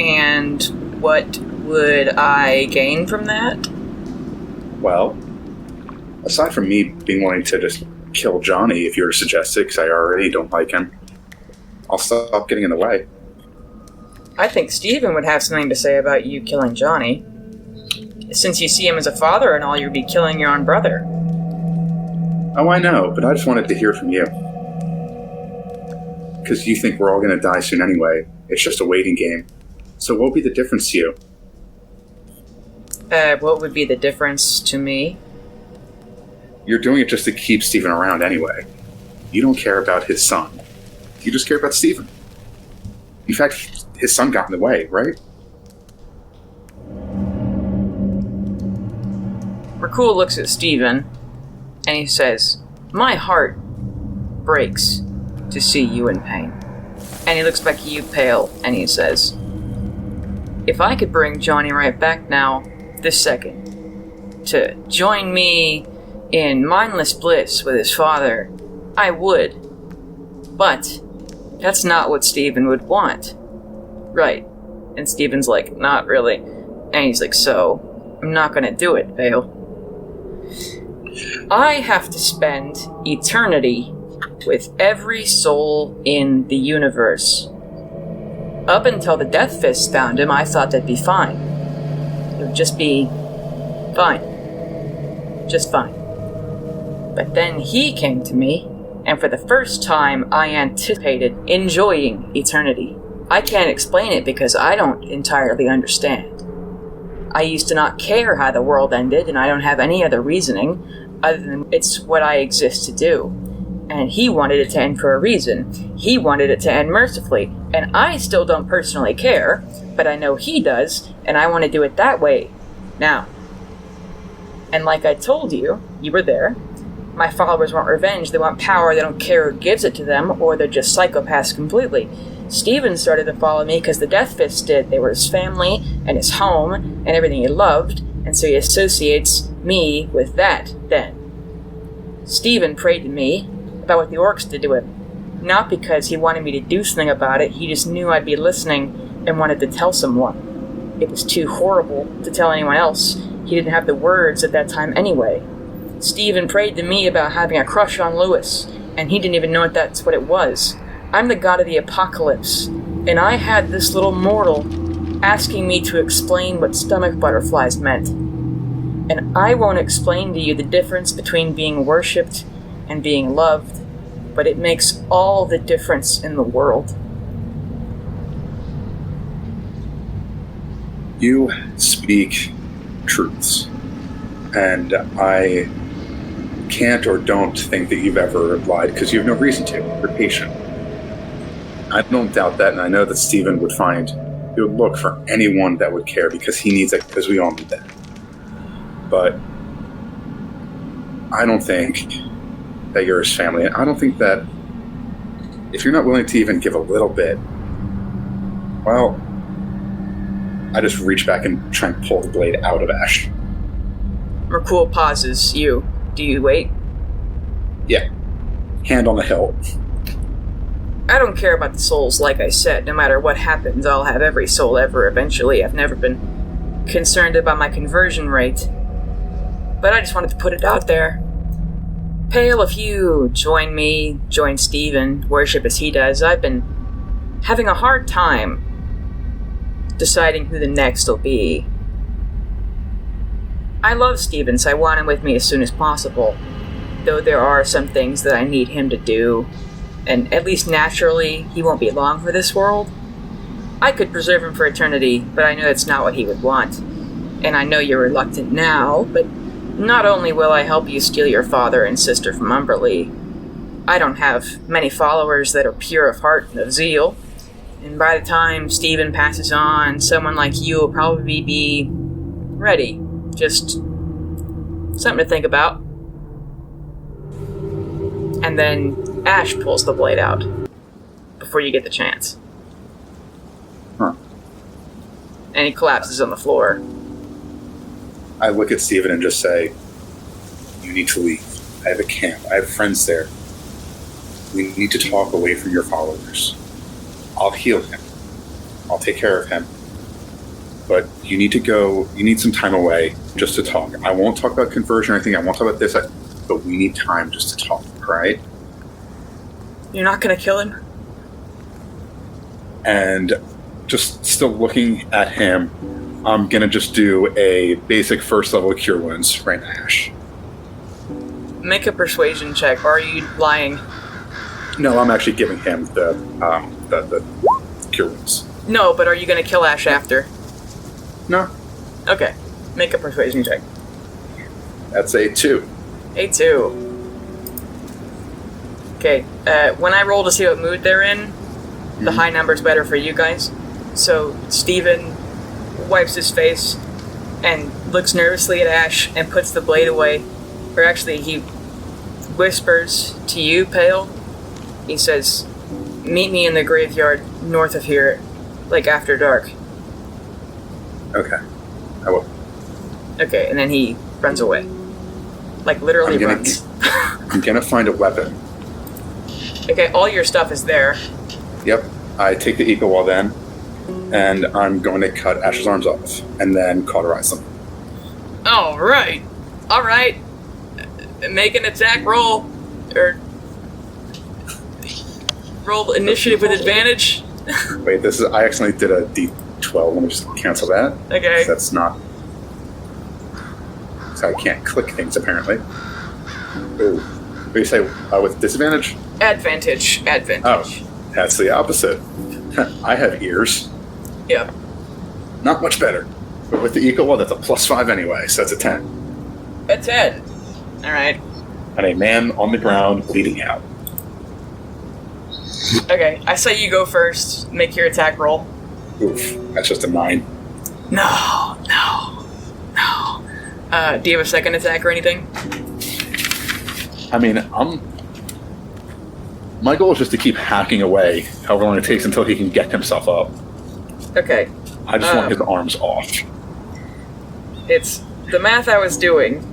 And what would I gain from that? Well, aside from me being willing to just kill Johnny, if you were to suggest it, because I already don't like him, I'll stop getting in the way. I think Steven would have something to say about you killing Johnny. Since you see him as a father and all, you'd be killing your own brother. Oh, I know, but I just wanted to hear from you. Because you think we're all going to die soon anyway. It's just a waiting game. So what would be the difference to you? What would be the difference to me? You're doing it just to keep Steven around anyway. You don't care about his son. You just care about Steven. In fact, his son got in the way, right? Myrkul looks at Steven, and he says, my heart breaks to see you in pain. And he looks back at you, pale, and he says, if I could bring Johnny right back now, this second, to join me in mindless bliss with his father, I would. But that's not what Steven would want. Right. And Steven's like, not really. And he's like, so, I'm not gonna do it, Vale. I have to spend eternity with every soul in the universe. Up until the Death Fist found him, I thought that'd be fine. It would just be fine. Just fine. But then he came to me, and for the first time I anticipated enjoying eternity. I can't explain it because I don't entirely understand. I used to not care how the world ended, and I don't have any other reasoning other than it's what I exist to do. And he wanted it to end for a reason. He wanted it to end mercifully, and I still don't personally care, but I know he does, and I want to do it that way now. And like I told you, you were there, my followers want revenge, they want power, they don't care who gives it to them, or they're just psychopaths completely. Steven started to follow me because the Death Fist did. They were his family, and his home, and everything he loved, and so he associates me with that, then. Steven prayed to me about what the orcs did to him. Not because he wanted me to do something about it, he just knew I'd be listening and wanted to tell someone. It was too horrible to tell anyone else. He didn't have the words at that time anyway. Stephen prayed to me about having a crush on Lewis, and he didn't even know that's what it was. I'm the god of the apocalypse, and I had this little mortal asking me to explain what stomach butterflies meant. And I won't explain to you the difference between being worshipped and being loved, but it makes all the difference in the world. You speak truths, and I can't or don't think that you've ever lied because you have no reason to. You're patient. I don't doubt that, and I know that Stephen would look for anyone that would care because he needs it, because we all need that. But I don't think that you're his family, and I don't think that if you're not willing to even give a little bit, well, I just reach back and try and pull the blade out of Ash. Myrkul pauses. Do you wait? Yeah. Hand on the hilt. I don't care about the souls, like I said. No matter what happens, I'll have every soul ever eventually. I've never been concerned about my conversion rate. But I just wanted to put it out there. Pale, if you join me, join Stephen, worship as he does, I've been having a hard time deciding who the next will be. I love Stephen, so I want him with me as soon as possible. Though there are some things that I need him to do, and at least naturally, he won't be long for this world. I could preserve him for eternity, but I know that's not what he would want. And I know you're reluctant now, but not only will I help you steal your father and sister from Umberley, I don't have many followers that are pure of heart and of zeal. And by the time Stephen passes on, someone like you will probably be ready. Just something to think about. And then Ash pulls the blade out before you get the chance. Huh. And he collapses on the floor. I look at Stephen and just say, you need to leave. I have a camp. I have friends there. We need to talk away from your followers. I'll heal him. I'll take care of him. But you need to go, you need some time away just to talk. I won't talk about conversion or anything. I won't talk about this, but we need time just to talk, right? You're not gonna kill him? And just still looking at him, I'm gonna just do a basic first level cure wounds right now, Ash. Make a persuasion check, or are you lying? No, I'm actually giving him the cure wounds. No, but are you gonna kill Ash after? No, Okay, make a persuasion check. that's a 2. A2. Okay, when I roll to see what mood they're in, the high number's better for you guys. So Stephen wipes his face and looks nervously at Ash and puts the blade away. Or actually, he whispers to you, Pale. He says, meet me in the graveyard north of here, like after dark. Okay, I will. Okay, and then he runs away. Like literally I'm runs. gonna find a weapon. Okay, all your stuff is there. Yep, I take the eco wall then, and I'm going to cut Ash's arms off, and then cauterize them. Alright. Alright. Make an attack roll. Or roll initiative with advantage. Wait, I accidentally did a D12. Let me just cancel that. Okay. That's not... So I can't click things, apparently. Ooh. What do you say, with disadvantage? Advantage. Oh, that's the opposite. I have ears. Yeah. Not much better. But with the eco wall, that's a +5 anyway, so that's a 10. A 10. Alright. And a man on the ground bleeding out. Okay, I say you go first. Make your attack roll. Oof, that's just a 9. No. Do you have a second attack or anything? I mean, my goal is just to keep hacking away however long it takes until he can get himself up. Okay. I just want his arms off. It's... The math I was doing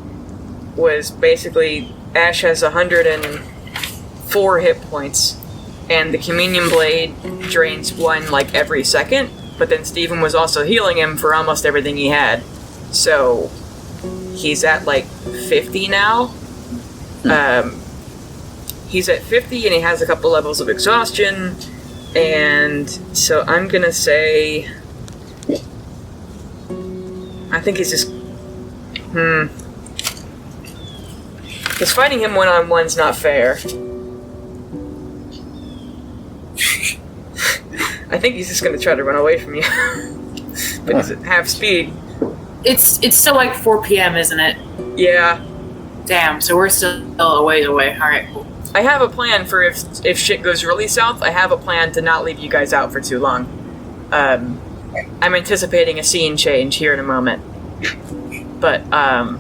was basically Ash has 104 hit points, and the Communion Blade drains 1 like every second, but then Stephen was also healing him for almost everything he had. So he's at like 50 now. He's at 50 and he has a couple levels of exhaustion. And so I'm gonna say... I think he's just... Because fighting him one-on-one's not fair. I think he's just gonna try to run away from you. But he's at half speed. It's still like 4 p.m., isn't it? Yeah. Damn, so we're still a ways away. Alright, cool. I have a plan for if shit goes really south, I have a plan to not leave you guys out for too long. I'm anticipating a scene change here in a moment. But, I'll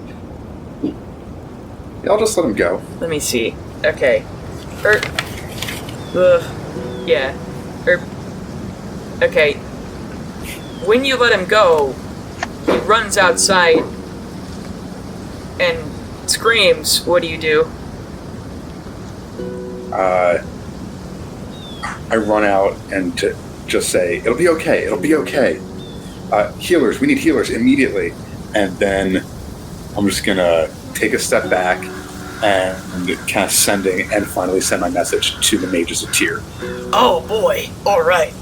just let him go. let me see. Okay. Yeah. Okay. When you let him go, he runs outside and screams. What do? I run out and to just say, it'll be okay, it'll be okay. Healers, we need healers immediately. And then I'm just gonna take a step back and cast Sending and finally send my message to the Mages of Tyr. Oh boy, alright.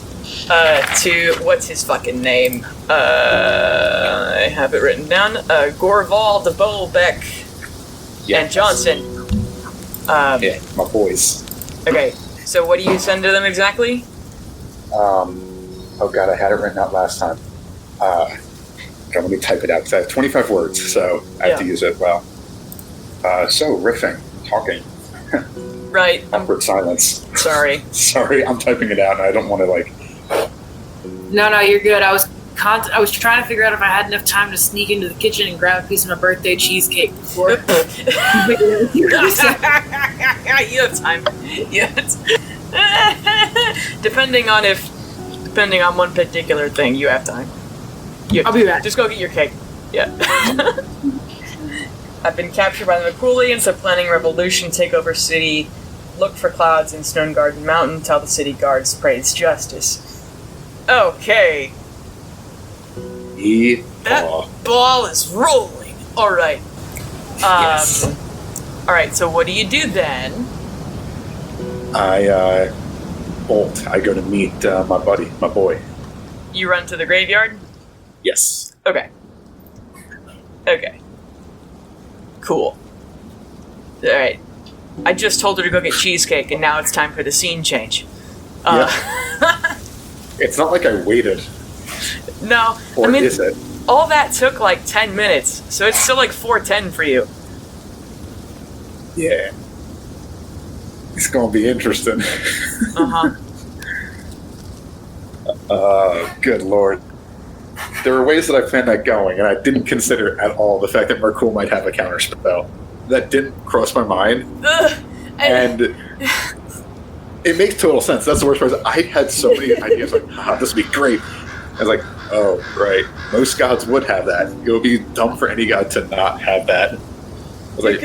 To, what's his fucking name? I have it written down. Gorval, the Bowbeck, and Johnson. Yeah, my boys. Okay, so what do you send to them exactly? Oh god, I had it written out last time. Let me type it out, because I have 25 words, so I have to use it well. So, riffing, talking. Right. Awkward silence. Sorry. Sorry, I'm typing it out, and I don't want to, like... No, you're good. I was trying to figure out if I had enough time to sneak into the kitchen and grab a piece of my birthday cheesecake before. You have time. Yes. Depending on one particular thing, you have time. I'll be back. Just go get your cake. Yeah. I've been captured by the Myrkulians. They're planning a revolution, take over city, look for clouds in Stone Garden Mountain, tell the city guards praise justice. Okay. That ball is rolling. All right. Yes. All right. So what do you do then? I bolt. I go to meet my buddy, my boy. You run to the graveyard? Yes. Okay. Cool. All right. I just told her to go get cheesecake, and now it's time for the scene change. It's not like I waited. No. Or is it? All that took like 10 minutes, so it's still like 4:10 for you. Yeah. It's gonna be interesting. Good lord. There were ways that I planned that going, and I didn't consider at all the fact that Myrkul might have a counterspell. That didn't cross my mind. And it makes total sense. That's the worst part. I had so many ideas, like, this would be great. I was like, oh, right. Most gods would have that. It would be dumb for any god to not have that. I was like,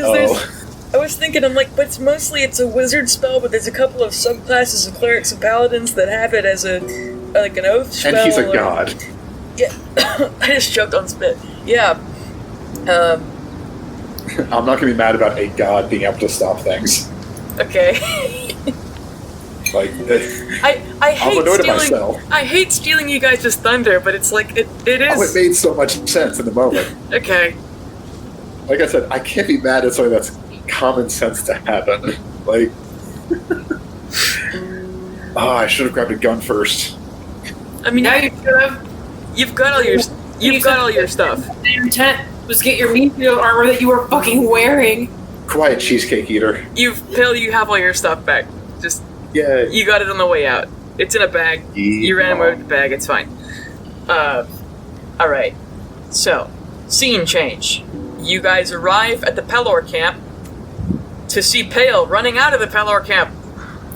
I was thinking, I'm like, but it's a wizard spell, but there's a couple of subclasses of clerics and paladins that have it as an oath spell. And he's a god. Yeah, I just choked on spit. Yeah. I'm not going to be mad about a god being able to stop things. Okay. Like, I hate I'm annoyed at stealing. myself. I hate stealing you guys' thunder, but it's like it is. Oh, it made so much sense in the moment. Okay. Like I said, I can't be mad at something that's common sense to happen. Like, I should have grabbed a gun first. I mean, Now you should have. you've got all your stuff. Your intent was get your meat shield armor that you were fucking wearing. Quiet, cheesecake eater. You have all your stuff back. Just Yeah. you got it on the way out. It's in a bag. You ran away with the bag. It's fine. All right. So, scene change. You guys arrive at the Pelor camp to see Pale running out of the Pelor camp.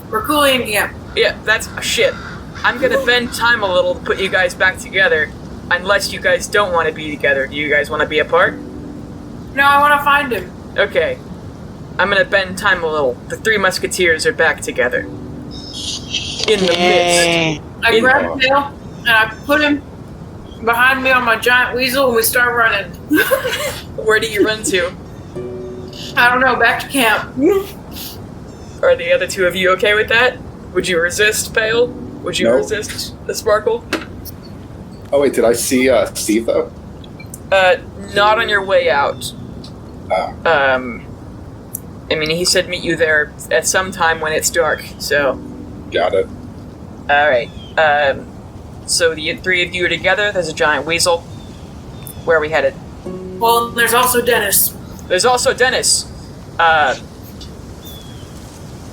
Myrkulian camp. Yeah, that's shit. I'm gonna bend time a little to put you guys back together, unless you guys don't want to be together. Do you guys want to be apart? No, I want to find him. Okay. I'm gonna bend time a little. The Three Musketeers are back together. In the midst. I grab Pale and I put him behind me on my giant weasel, and we start running. Where do you run to? I don't know, back to camp. Are the other two of you okay with that? Would you resist, Pale? Would you No. resist the Sparkle? Oh wait, did I see Steve though? Not on your way out. Oh, I mean, he said meet you there at some time when it's dark, so... got it. Alright, so the three of you are together, there's a giant weasel. Where are we headed? Well, there's also Dennis. There's also Dennis. I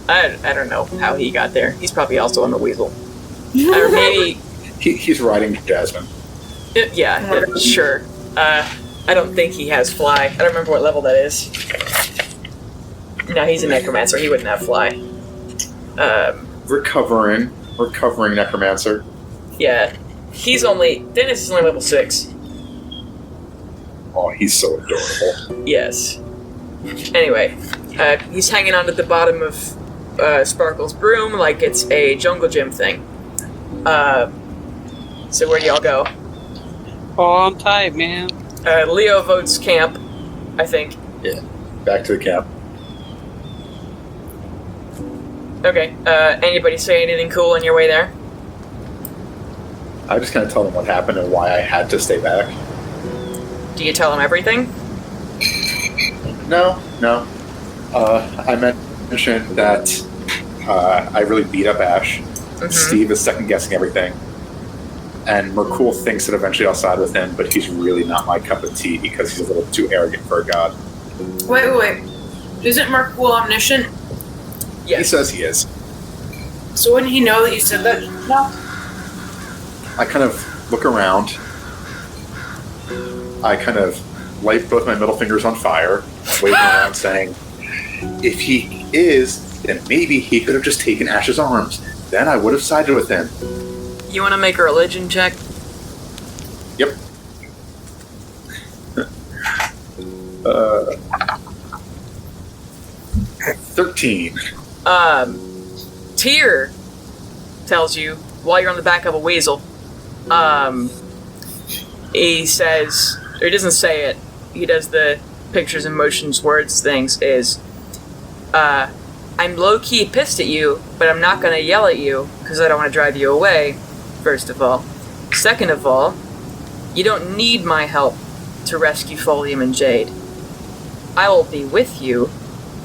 don't know how he got there. He's probably also on the weasel. Or maybe... He's riding Jasmine. Sure. I don't think he has fly. I don't remember what level that is. No, he's a necromancer. He wouldn't have fly. Recovering necromancer. Yeah. Dennis is only level 6. Oh, he's so adorable. Yes. Anyway, he's hanging onto the bottom of Sparkle's broom like it's a jungle gym thing. So where do y'all go? Hold on tight, man. Leo votes camp, I think. Yeah. Back to the camp. Okay, anybody say anything cool on your way there? I just kind of tell them what happened and why I had to stay back. Do you tell him everything? No. I mentioned that I really beat up Ash. Mm-hmm. Steve is second guessing everything. And Myrkul thinks that eventually I'll side with him, but he's really not my cup of tea because he's a little too arrogant for a god. Wait. Isn't Myrkul omniscient? Yes. He says he is. So wouldn't he know that you said that? No. I kind of look around. I kind of light both my middle fingers on fire, waving around saying, if he is, then maybe he could have just taken Ash's arms. Then I would have sided with him. You want to make a religion check? Yep. 13. Tyr tells you, while you're on the back of a weasel, he says, or he doesn't say it, he does the pictures and motions, words, things, is, I'm low-key pissed at you, but I'm not gonna yell at you, because I don't want to drive you away, first of all. Second of all, you don't need my help to rescue Folium and Jade. I will be with you,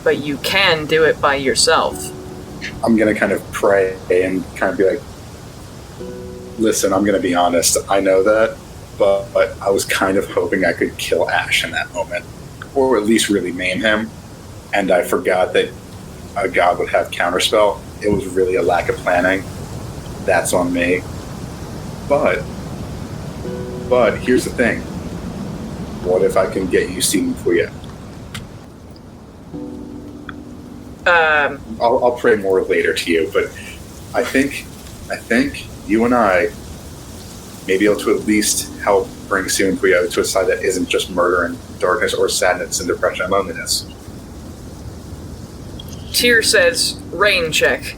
but you can do it by yourself. I'm going to kind of pray and kind of be like, listen, I'm going to be honest. I know that, but I was kind of hoping I could kill Ash in that moment, or at least really maim him. And I forgot that a god would have counterspell. It was really a lack of planning. That's on me. But here's the thing. What if I can get you Stephen Puya? I'll pray more later to you, but I think you and I may be able to at least help bring Stephen Puya to a side that isn't just murder and darkness or sadness and depression and loneliness. Tyr says, rain check.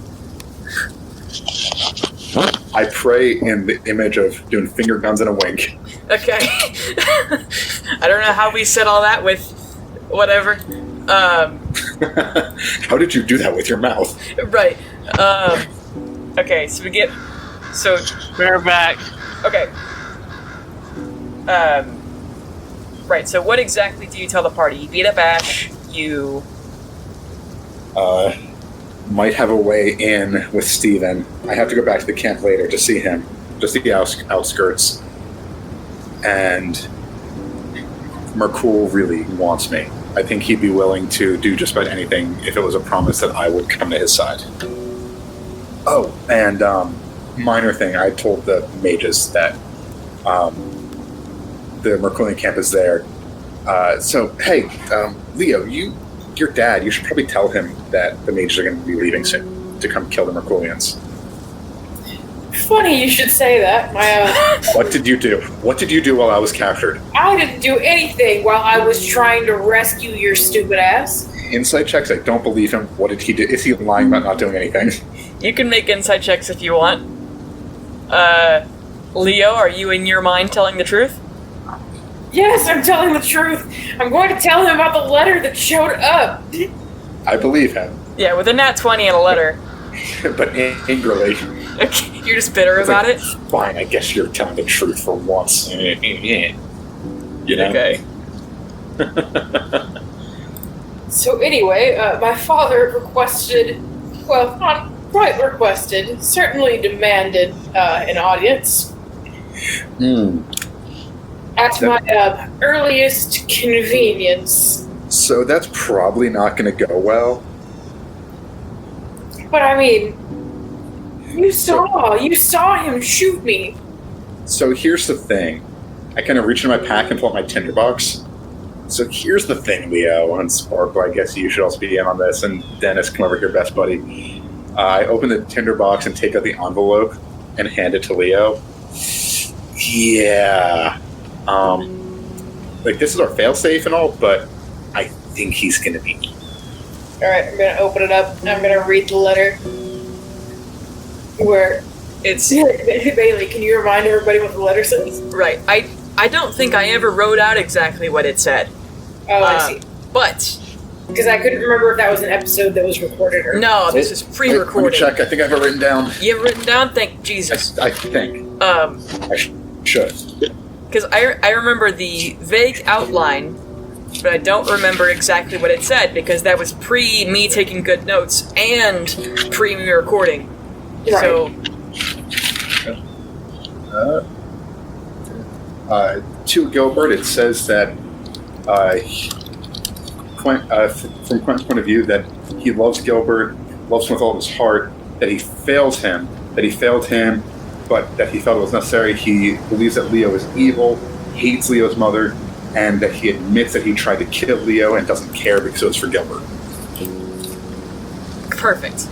I pray in the image of doing finger guns and a wink. Okay. I don't know how we said all that with whatever. How did you do that with your mouth? Right. Okay, so We're back. okay. Right, so what exactly do you tell the party? You beat up Ash, you... Might have a way in with Steven. I have to go back to the camp later to see him, just the outskirts. And Myrkul really wants me. I think he'd be willing to do just about anything if it was a promise that I would come to his side. Oh, and minor thing, I told the mages that the Myrkulian camp is there. So, hey, Leo, your dad, you should probably tell him that the mages are going to be leaving soon to come kill the Myrkulians. Funny you should say that. What did you do? What did you do while I was captured? I didn't do anything while I was trying to rescue your stupid ass. Insight checks, I don't believe him. What did he do? Is he lying about not doing anything? You can make insight checks if you want. Leo, are you in your mind telling the truth? Yes, I'm telling the truth. I'm going to tell him about the letter that showed up. I believe him. Yeah, with a nat 20 and a letter. But angrily. Okay, you're just bitter about it? Fine, I guess you're telling the truth for once. You know? Okay. So anyway, my father requested, well, not quite requested, certainly demanded an audience. At my earliest convenience. So that's probably not going to go well. But I mean, you saw him shoot me. So here's the thing. I kind of reach in my pack and pull out my tinderbox. So here's the thing, Leo, and Sparkle, I guess you should also be in on this, and Dennis, come over here, best buddy. I open the tinderbox and take out the envelope and hand it to Leo. Yeah. Like, this is our failsafe and all, but I think he's going to be. Alright, I'm going to open it up, and I'm going to read the letter. Where It's... Bailey, can you remind everybody what the letter says? Right. I don't think I ever wrote out exactly what it said. Oh, I see. But... Because I couldn't remember if that was an episode that was recorded or No, this is pre-recorded. Let me check. I think I have it written down. You have it written down? Thank Jesus. I think. I should. Because I remember the vague outline, but I don't remember exactly what it said, because that was pre-me taking good notes and pre-me recording. Right. So... to Gilbert, it says that from Quentin's point of view, that he loves Gilbert, loves him with all his heart, that he failed him, but that he felt it was necessary. He believes that Leo is evil, hates Leo's mother, and that he admits that he tried to kill Leo and doesn't care because it was for Gilbert. Perfect.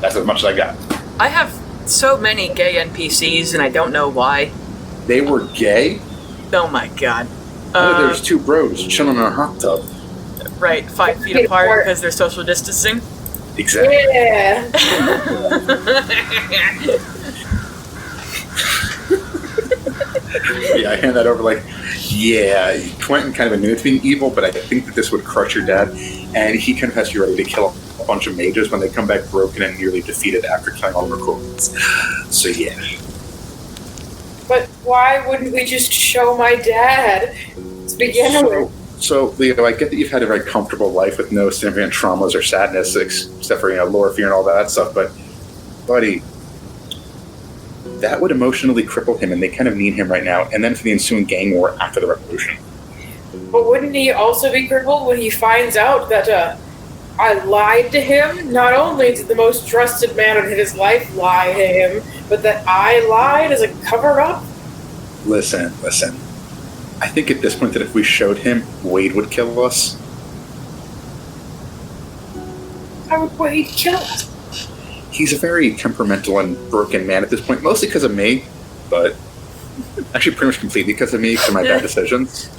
That's as much as I got. I have so many gay NPCs, and I don't know why. They were gay? Oh my god. There's two bros chilling in a hot tub. Right, 5 feet apart because they're social distancing. Exactly. Yeah. Yeah, I hand that over like, yeah, Quentin kind of admitted to being evil, but I think that this would crush your dad, and he kind of has you ready to kill a bunch of mages when they come back broken and nearly defeated after killing all the Myrkuls. So yeah. But why wouldn't we just show my dad to begin with? So, Leo, I get that you've had a very comfortable life with no significant traumas or sadness, except for, lore fear and all that stuff, but, buddy, that would emotionally cripple him, and they kind of need him right now, and then for the ensuing gang war after the revolution. But wouldn't he also be crippled when he finds out that I lied to him? Not only did the most trusted man in his life lie to him, but that I lied as a cover-up? Listen. I think at this point that if we showed him, Wade would kill us. How would Wade kill us? He's a very temperamental and broken man at this point, mostly because of me, but actually pretty much completely because of me, because of my bad decisions.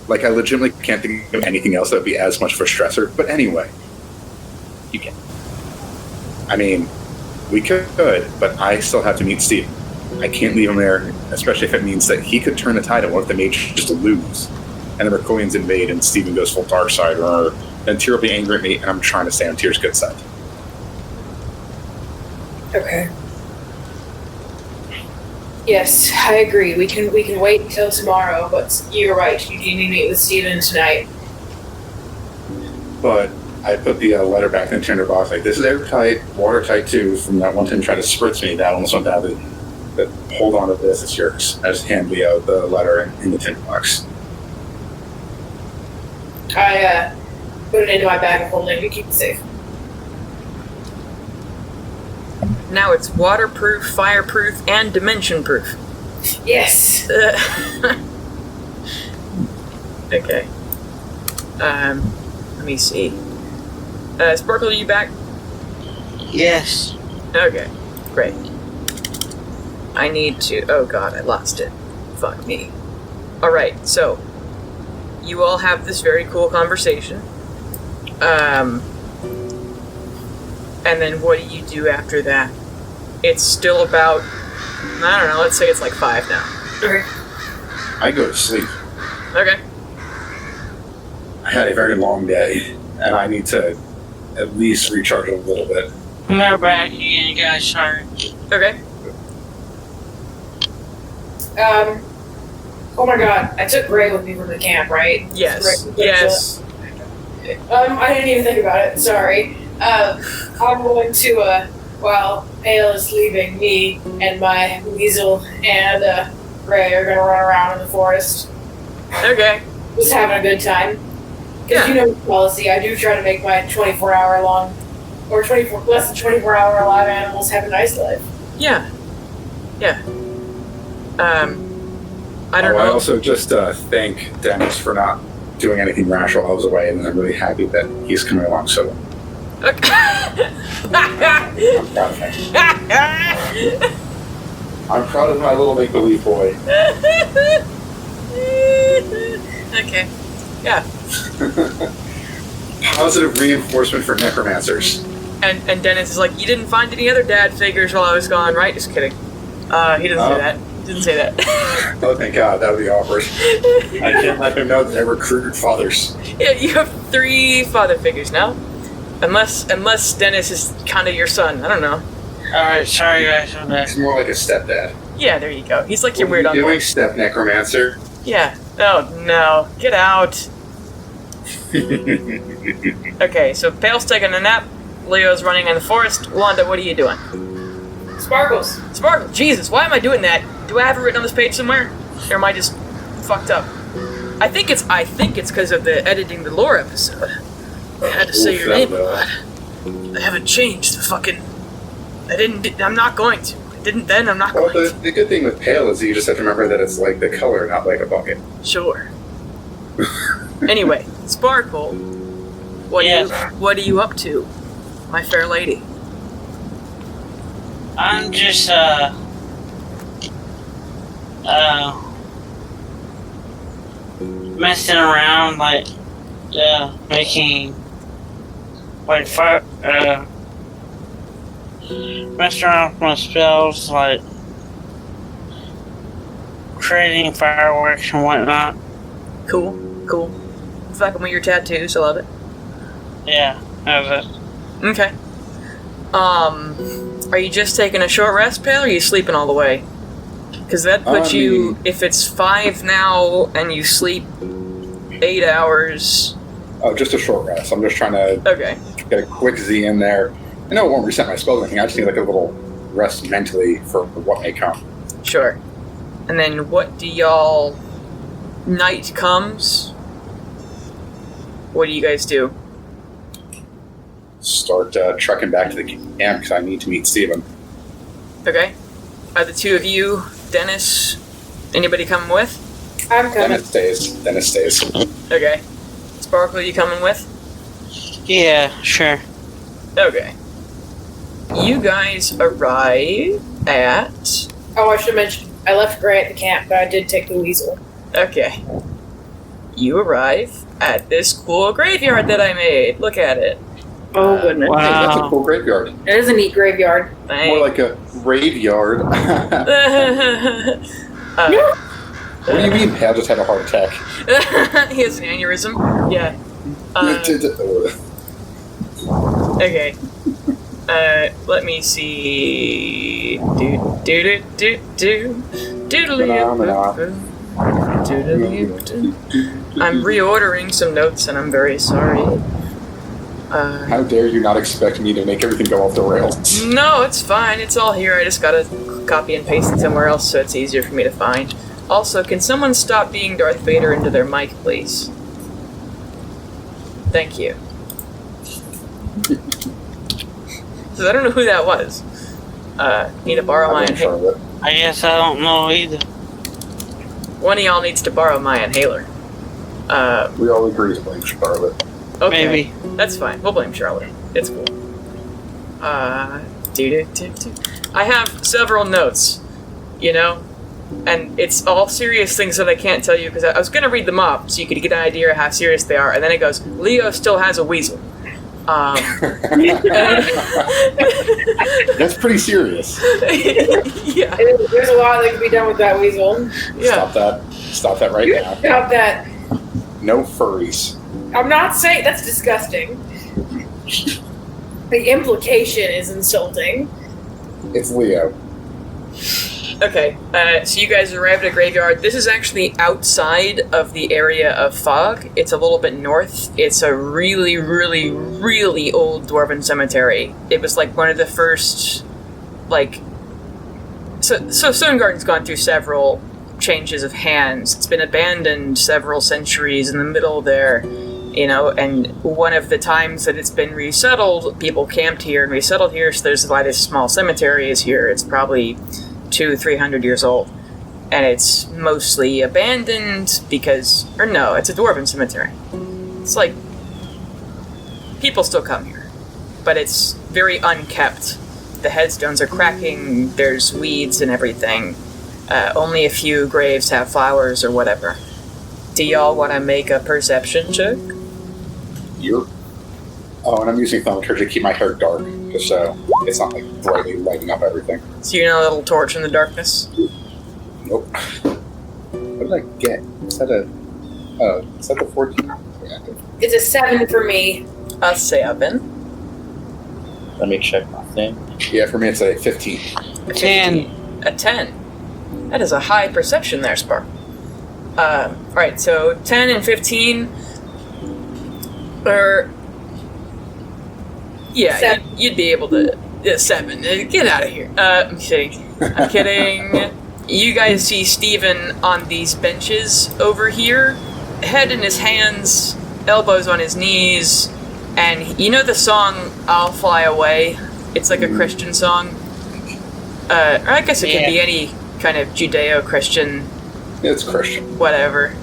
Like, I legitimately can't think of anything else that would be as much of a stressor, but anyway. You can. I mean, we could, but I still have to meet Steve. I can't leave him there, especially if it means that he could turn the tide and one of the mages just lose. And the Myrkulians invade and Steven goes full dark side, or then Tyr will be angry at me, and I'm trying to stay on Tyr's good side. Okay. Yes, I agree. We can wait until tomorrow, but you're right. You need to meet with Steven tonight. But I put the letter back in the tinderbox. Like, this is airtight, watertight too. From that one time trying to spritz me, that almost went out. But hold on to this, it's yours. I just hand Leo the letter in the tinderbox. I put it into my bag and hold it to keep it safe. Now it's waterproof, fireproof, and dimension-proof. Yes. Okay. Let me see. Sparkle, are you back? Yes. Okay, great. I need to... Oh god, I lost it. Fuck me. Alright, so... You all have this very cool conversation. And then what do you do after that? It's still about I don't know, let's say it's like 5 now. Okay. I go to sleep. Okay. I had a very long day, and I need to at least recharge a little bit. We're back again, guys. Sorry. Okay. Oh my god, I took Gray with me from the camp, right? Yes. Gray- Yes. I didn't even think about it, sorry. I'm going to, Pale is leaving, me and my weasel and, Gray are gonna run around in the forest. Okay. Just having a good time. Because you know the policy, I do try to make my 24-hour long, or less than 24-hour live animals have a nice life. Yeah. Yeah. I don't I know. also just thank Dennis for not doing anything rash while I was away, and I'm really happy that he's coming along so well. Okay. I'm proud of him. I'm proud of my little make-believe boy. Okay. Yeah. Positive reinforcement for necromancers. And Dennis is like, you didn't find any other dad figures while I was gone, right? Just kidding. He doesn't say that. Didn't say that. Oh, thank God, that would be awkward. I can't let him know that I recruited fathers. Yeah, you have 3 father figures now. Unless Dennis is kind of your son. I don't know. Alright, sorry guys, I'm back. He's more like a stepdad. Yeah, there you go. He's like your weird What are you uncle. doing, step necromancer? Yeah. Oh, no. Get out. Okay, so Pale's taking a nap. Leo's running in the forest. Wanda, what are you doing? Sparkles. Sparkle, Jesus, why am I doing that? Do I have it written on this page somewhere? Or am I just fucked up? I think it's because of the editing the lore episode. I had to say your name, but I haven't changed the fucking... I'm not going to. I didn't then, I'm not Well, going to. the good thing with pale is you just have to remember that it's like the color, not like a bucket. Sure. Anyway, Sparkle, what are you up to, my fair lady? I'm just, messing around, like, making, like, messing around with my spells, like, creating fireworks and whatnot. Cool. Fucking with your tattoos, I love it. Yeah, that's it. Okay. Are you just taking a short rest, Pale, or are you sleeping all the way? Because that puts you, if it's 5 now and you sleep 8 hours... Oh, just a short rest. I'm just trying to Okay. get a quick Z in there. I know it won't reset my spells or anything. I just need like a little rest mentally for what may come. Sure. And then what do y'all... Night comes. What do you guys do? Start trekking back to the camp because I need to meet Steven. Okay. Are the 2 of you, Dennis, anybody coming with? I'm coming. Dennis stays. Okay. Sparkle, you coming with? Yeah, sure. Okay. You guys arrive at... Oh, I should mention, I left Gray at the camp, but I did take the weasel. Okay. You arrive at this cool graveyard that I made. Look at it. Oh, goodness. Hey, that's a Wow. cool graveyard. It is a neat graveyard. More like a graveyard. What do you mean Pal just had a heart attack? He has an aneurysm. Yeah. Okay. Let me see. I'm reordering some notes, and I'm very sorry. How dare you not expect me to make everything go off the rails? No, it's fine. It's all here. I just gotta copy and paste it somewhere else so it's easier for me to find. Also, can someone stop being Darth Vader into their mic, please? Thank you. So I don't know who that was. Need to borrow my inhaler. I guess I don't know either. One of y'all needs to borrow my inhaler. We all agree to blame Charlotte. Okay. Maybe. That's fine. We'll blame Charlotte. It's cool. I have several notes, you know? And it's all serious things that I can't tell you because I was going to read them up so you could get an idea of how serious they are. And then it goes, Leo still has a weasel. That's pretty serious. Yeah. There's a lot that can be done with that weasel. Yeah. Stop that right now. Stop that. No furries. I'm not saying that's disgusting. The implication is insulting. It's Leo. Okay, so you guys arrived at a graveyard. This is actually outside of the area of fog. It's a little bit north. It's a really, really, really old dwarven cemetery. It was like one of the first, like... So Stone Garden's gone through several changes of hands. It's been abandoned several centuries in the middle there, you know, and one of the times that it's been resettled, people camped here and resettled here, so there's why this small cemetery is here. It's probably 200-300 years old, and it's mostly abandoned because, or no, it's a dwarven cemetery. It's like, people still come here, but it's very unkept. The headstones are cracking, there's weeds and everything. Only a few graves have flowers or whatever. Do y'all want to make a perception check? Oh, and I'm using thaumaturgy to keep my hair dark, just so it's not like brightly lighting up everything. So you're a little torch in the darkness? Nope. What did I get? Is that a 14? Yeah. It's a 7 for me. A 7. Let me check my thing. Yeah, for me it's a 15. A 10. A 10. That is a high perception there, Spark. Alright, so 10 and 15 are... Yeah, you'd be able to... 7. Get out of here. I'm kidding. I'm kidding. You guys see Steven on these benches over here, head in his hands, elbows on his knees, and you know the song I'll Fly Away? It's like a Christian song. Or I guess it could be any kind of Judeo-Christian... It's Christian. Whatever.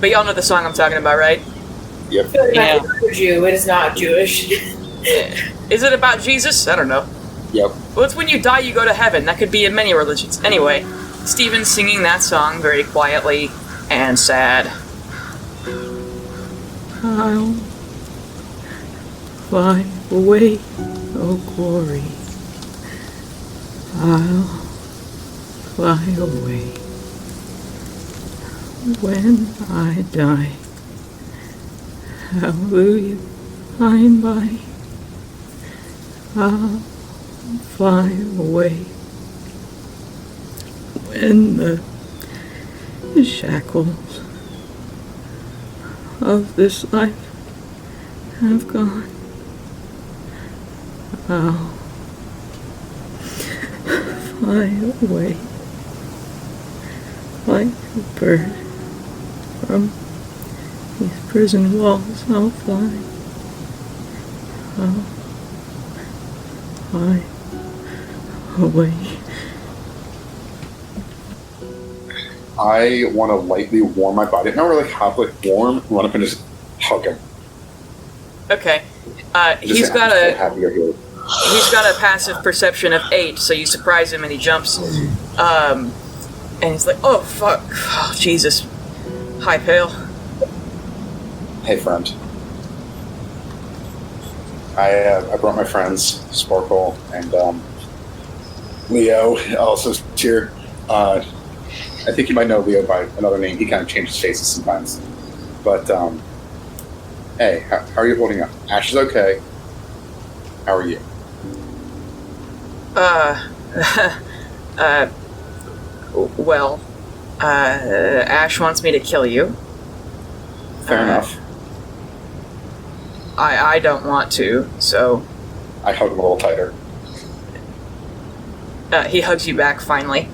But y'all know the song I'm talking about, right? Yep. Yeah. A Jew. It is not Jewish. Is it about Jesus? I don't know. Yep. Well, it's when you die, you go to heaven. That could be in many religions. Anyway, Stephen's singing that song very quietly and sad. I'll fly away, oh glory. I'll fly away when I die. Hallelujah, by and by. I'll fly away when the shackles of this life have gone. I'll fly away like a bird from these prison walls. I'll fly. I'll fly away. I want to lightly warm my body. Not really hot, like warm. Run up and just hug him. Okay. He's got a passive perception of 8, so you surprise him and he jumps. And he's like, "Oh fuck, oh, Jesus, hi Pale." Hey friend. I brought my friends Sparkle and Leo. Also here. I think you might know Leo by another name. He kind of changes faces sometimes. But hey, how are you holding up? Ash is okay. How are you? Well, Ash wants me to kill you. Fair enough. I don't want to, so... I hug him a little tighter. He hugs you back, finally.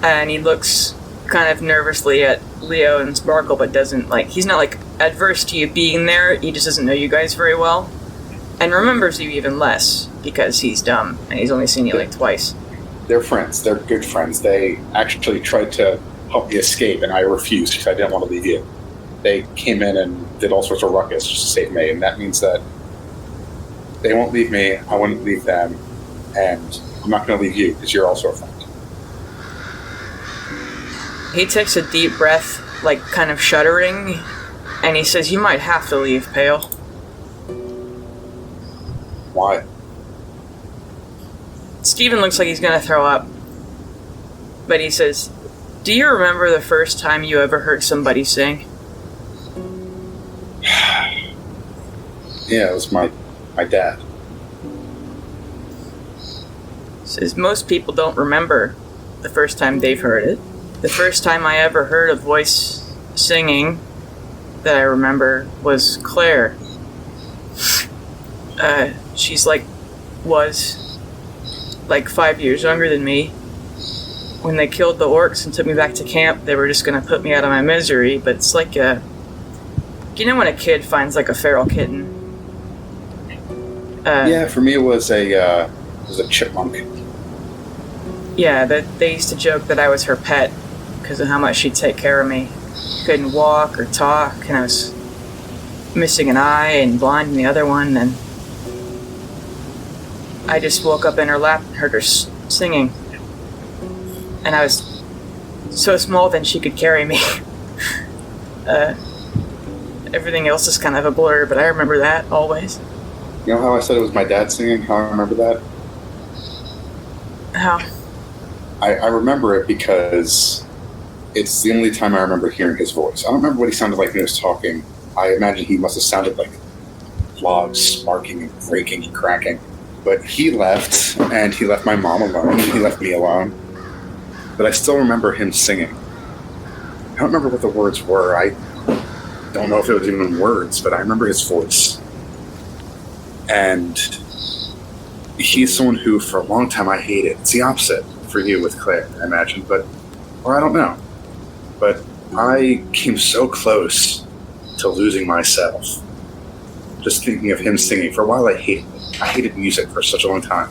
And he looks kind of nervously at Leo and Sparkle, but doesn't, like... He's not, like, adverse to you being there, he just doesn't know you guys very well. And remembers you even less, because he's dumb, and he's only seen you, like, twice. They're friends. They're good friends. They actually tried to help me escape, and I refused because I didn't want to leave you. They came in and did all sorts of ruckus just to save me, and that means that they won't leave me, I wouldn't leave them, and I'm not going to leave you because you're also a friend. He takes a deep breath, like, kind of shuddering, And he says, you might have to leave, Pale. Why? Steven looks like he's gonna throw up. But he says, do you remember the first time you ever heard somebody sing? Yeah, it was my dad. Says most people don't remember the first time they've heard it. The first time I ever heard a voice singing that I remember was Claire. She's was 5 years younger than me. When they killed the orcs and took me back to camp, they were just gonna put me out of my misery, but it's like you know when a kid finds a feral kitten? Yeah, for me it was a chipmunk. Yeah, they used to joke that I was her pet because of how much she'd take care of me. Couldn't walk or talk, and I was missing an eye and blind in the other one, and I just woke up in her lap and heard her singing. And I was so small then she could carry me. Everything else is kind of a blur, but I remember that always. You know how I said it was my dad singing? How I remember that? How? I remember it because it's the only time I remember hearing his voice. I don't remember what he sounded like when he was talking. I imagine he must have sounded like logs sparking and breaking and cracking. But he left, and he left my mom alone, and he left me alone. But I still remember him singing. I don't remember what the words were. I don't know if it was even words, but I remember his voice. And he's someone who, for a long time, I hated. It's the opposite for you with Claire, I imagine, or I don't know. But I came so close to losing myself. Just thinking of him singing. For a while, I hated it. I hated music for such a long time.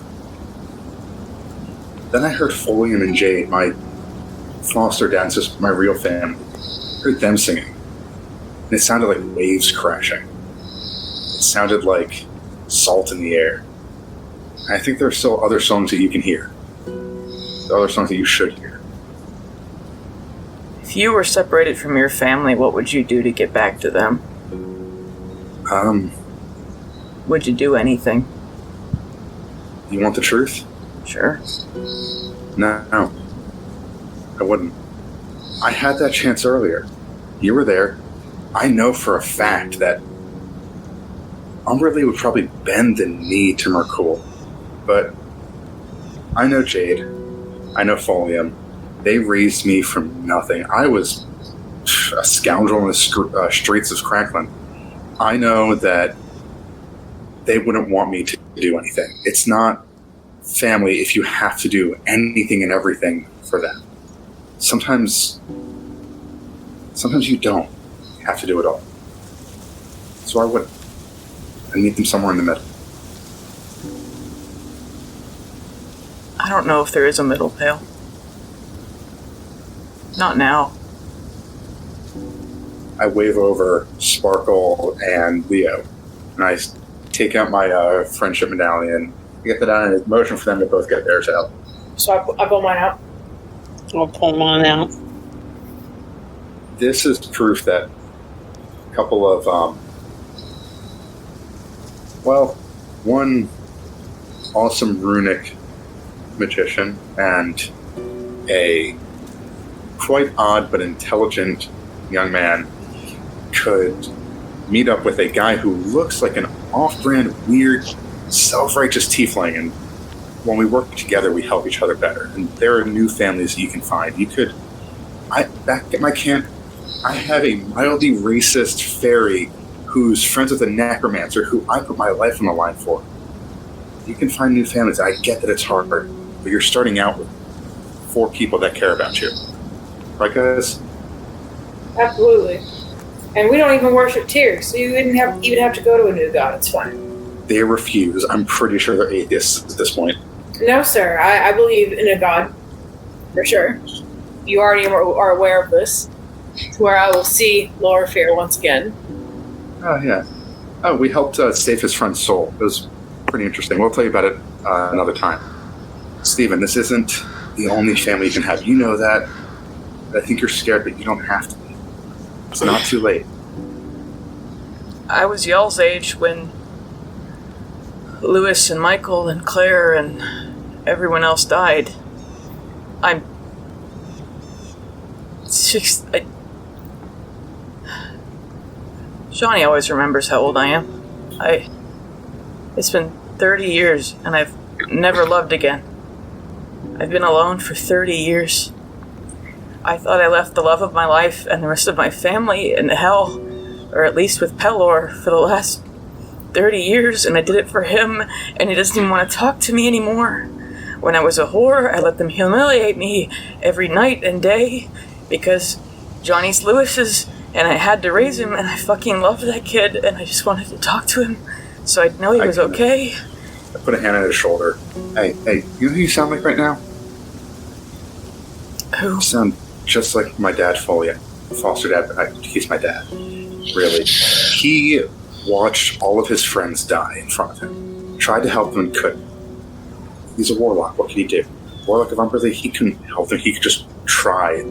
Then I heard Folium and Jade, my foster dad, just my real family. I heard them singing. And it sounded like waves crashing. It sounded like salt in the air. And I think there are still other songs that you can hear. There are other songs that you should hear. If you were separated from your family, what would you do to get back to them? Would you do anything? You want the truth? Sure. No. I wouldn't. I had that chance earlier. You were there. I know for a fact that Umberlee would probably bend the knee to Myrkul. But I know Jade. I know Folium. They raised me from nothing. I was a scoundrel in the streets of Crackland. I know that they wouldn't want me to do anything. It's not family if you have to do anything and everything for them. Sometimes you don't have to do it all. So I wouldn't. I'd meet them somewhere in the middle. I don't know if there is a middle, Pale. Not now. I wave over Sparkle and Leo, and I take out my friendship medallion, get that out in motion for them to both get theirs out. So I pull mine out. I'll pull mine out. This is proof that a couple of, one awesome runic magician and a quite odd but intelligent young man could meet up with a guy who looks like an off-brand, weird, self-righteous tiefling, and when we work together, we help each other better. And there are new families that you can find. Back at my camp, I have a mildly racist fairy who's friends with a necromancer who I put my life on the line for. You can find new families. I get that it's hard, but you're starting out with 4 people that care about you. Right, guys? Absolutely. And we don't even worship tears, so you wouldn't even have to go to a new god. It's fine. They refuse. I'm pretty sure they're atheists at this point. No, sir. I believe in a god. For sure. You already are aware of this. Where I will see Laura Fear once again. Oh, yeah. Oh, we helped save his friend's soul. It was pretty interesting. We'll tell you about it another time. Steven, this isn't the only family you can have. You know that. I think you're scared, but you don't have to be. It's not too late. I was y'all's age when Lewis and Michael and Claire and everyone else died. I'm 6. Johnny always remembers how old I am. It's been 30 years, and I've never loved again. I've been alone for 30 years. I thought I left the love of my life and the rest of my family in hell, or at least with Pelor, for the last 30 years, and I did it for him, and he doesn't even want to talk to me anymore. When I was a whore, I let them humiliate me every night and day, because Johnny's Lewis's, and I had to raise him, and I fucking loved that kid, and I just wanted to talk to him, so I'd know he was okay. I put a hand on his shoulder. Hey, you know who you sound like right now? Who? You sound just like my dad, foster dad, but he's my dad. Really. He watched all of his friends die in front of him. Tried to help them and couldn't. He's a warlock. What could he do? Warlock of Umberley, he couldn't help them. He could just try.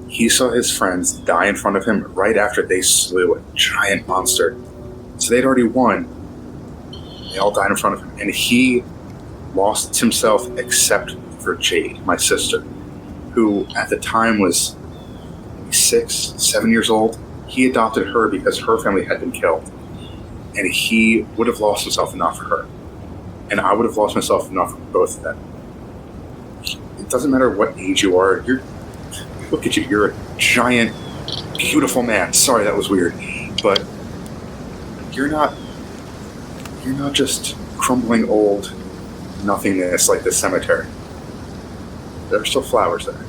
He saw his friends die in front of him right after they slew a giant monster. So they'd already won. They all died in front of him. And he lost himself except for Jade, my sister, who at the time was 6, 7 years old. He adopted her because her family had been killed. And he would have lost himself enough for her. And I would have lost myself enough for both of them. It doesn't matter what age you are. Look at you. You're a giant, beautiful man. Sorry, that was weird. But you're not just crumbling old nothingness like this cemetery. There are still flowers there.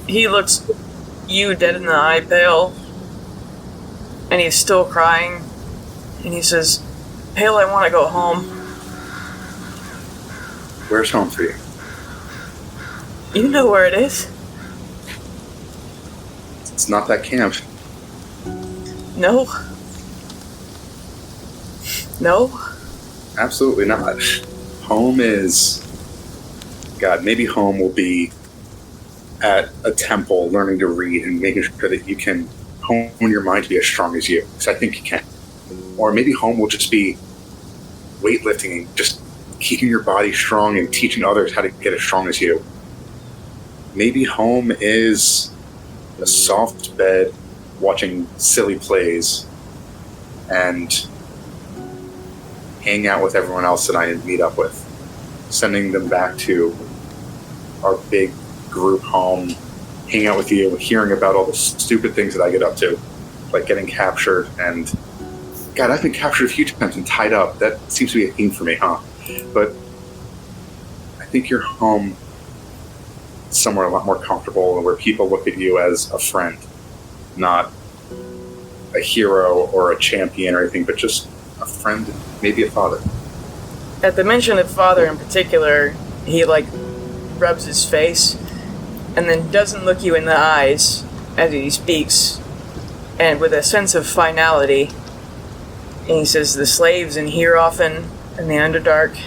He looks you dead in the eye, Pale, and he's still crying, and he says, Pale, I want to go home. Where's home for you? You know where it is. It's not that camp. No. No? Absolutely not. Home is... God, maybe home will be at a temple learning to read and making sure that you can hone your mind to be as strong as you. Because I think you can. Or maybe home will just be weightlifting and just keeping your body strong and teaching others how to get as strong as you. Maybe home is a soft bed watching silly plays and hang out with everyone else that I meet up with, sending them back to our big group home, hang out with you, hearing about all the stupid things that I get up to, like getting captured. And God, I've been captured a few times and tied up. That seems to be a theme for me, huh? But I think you're home somewhere a lot more comfortable and where people look at you as a friend, not a hero or a champion or anything, but just a friend and maybe a father. At the mention of father in particular, he rubs his face and then doesn't look you in the eyes as he speaks, and with a sense of finality, and he says, the slaves in Hierophant and the Underdark,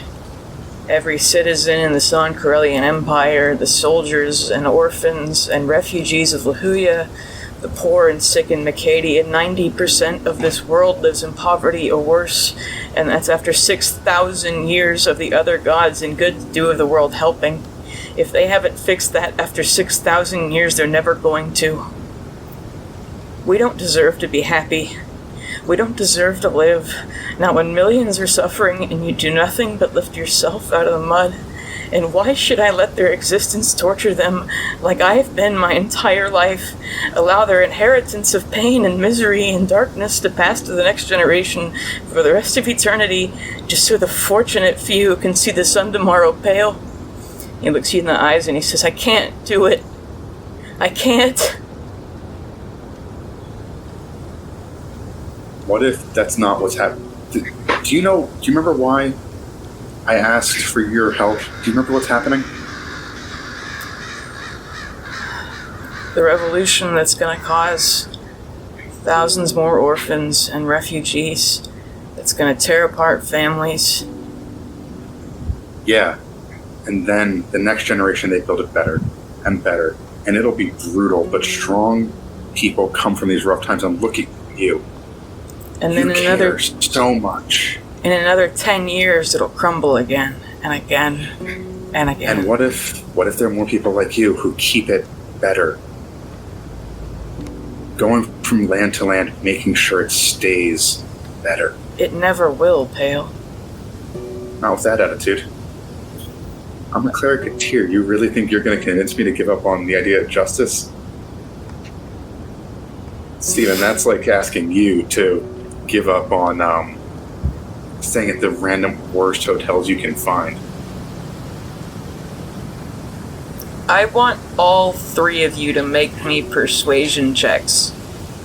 every citizen in the San Corellian Empire, the soldiers and orphans and refugees of Lahuya, the poor and sick in Macadia, 90% of this world lives in poverty or worse, and that's after 6,000 years of the other gods and good do of the world helping. If they haven't fixed that after 6,000 years, they're never going to. We don't deserve to be happy. We don't deserve to live. Not when millions are suffering and you do nothing but lift yourself out of the mud. And why should I let their existence torture them like I have been my entire life? Allow their inheritance of pain and misery and darkness to pass to the next generation for the rest of eternity, just so the fortunate few can see the sun tomorrow pale? He looks you in the eyes and he says, I can't do it. I can't. What if that's not what's happening? Do you remember why I asked for your help? Do you remember what's happening? The revolution that's going to cause thousands more orphans and refugees, that's going to tear apart families. Yeah. And then the next generation, they build it better and better and it'll be brutal, but strong people come from these rough times, and look at you. And then you in another care so much. in another 10 years, it'll crumble again and again and again. And what if there are more people like you who keep it better? Going from land to land, making sure it stays better. It never will, Pale. Not with that attitude. I'm a cleric at tier. You really think you're going to convince me to give up on the idea of justice? Steven, that's like asking you to give up on staying at the random worst hotels you can find. I want all three of you to make me persuasion checks.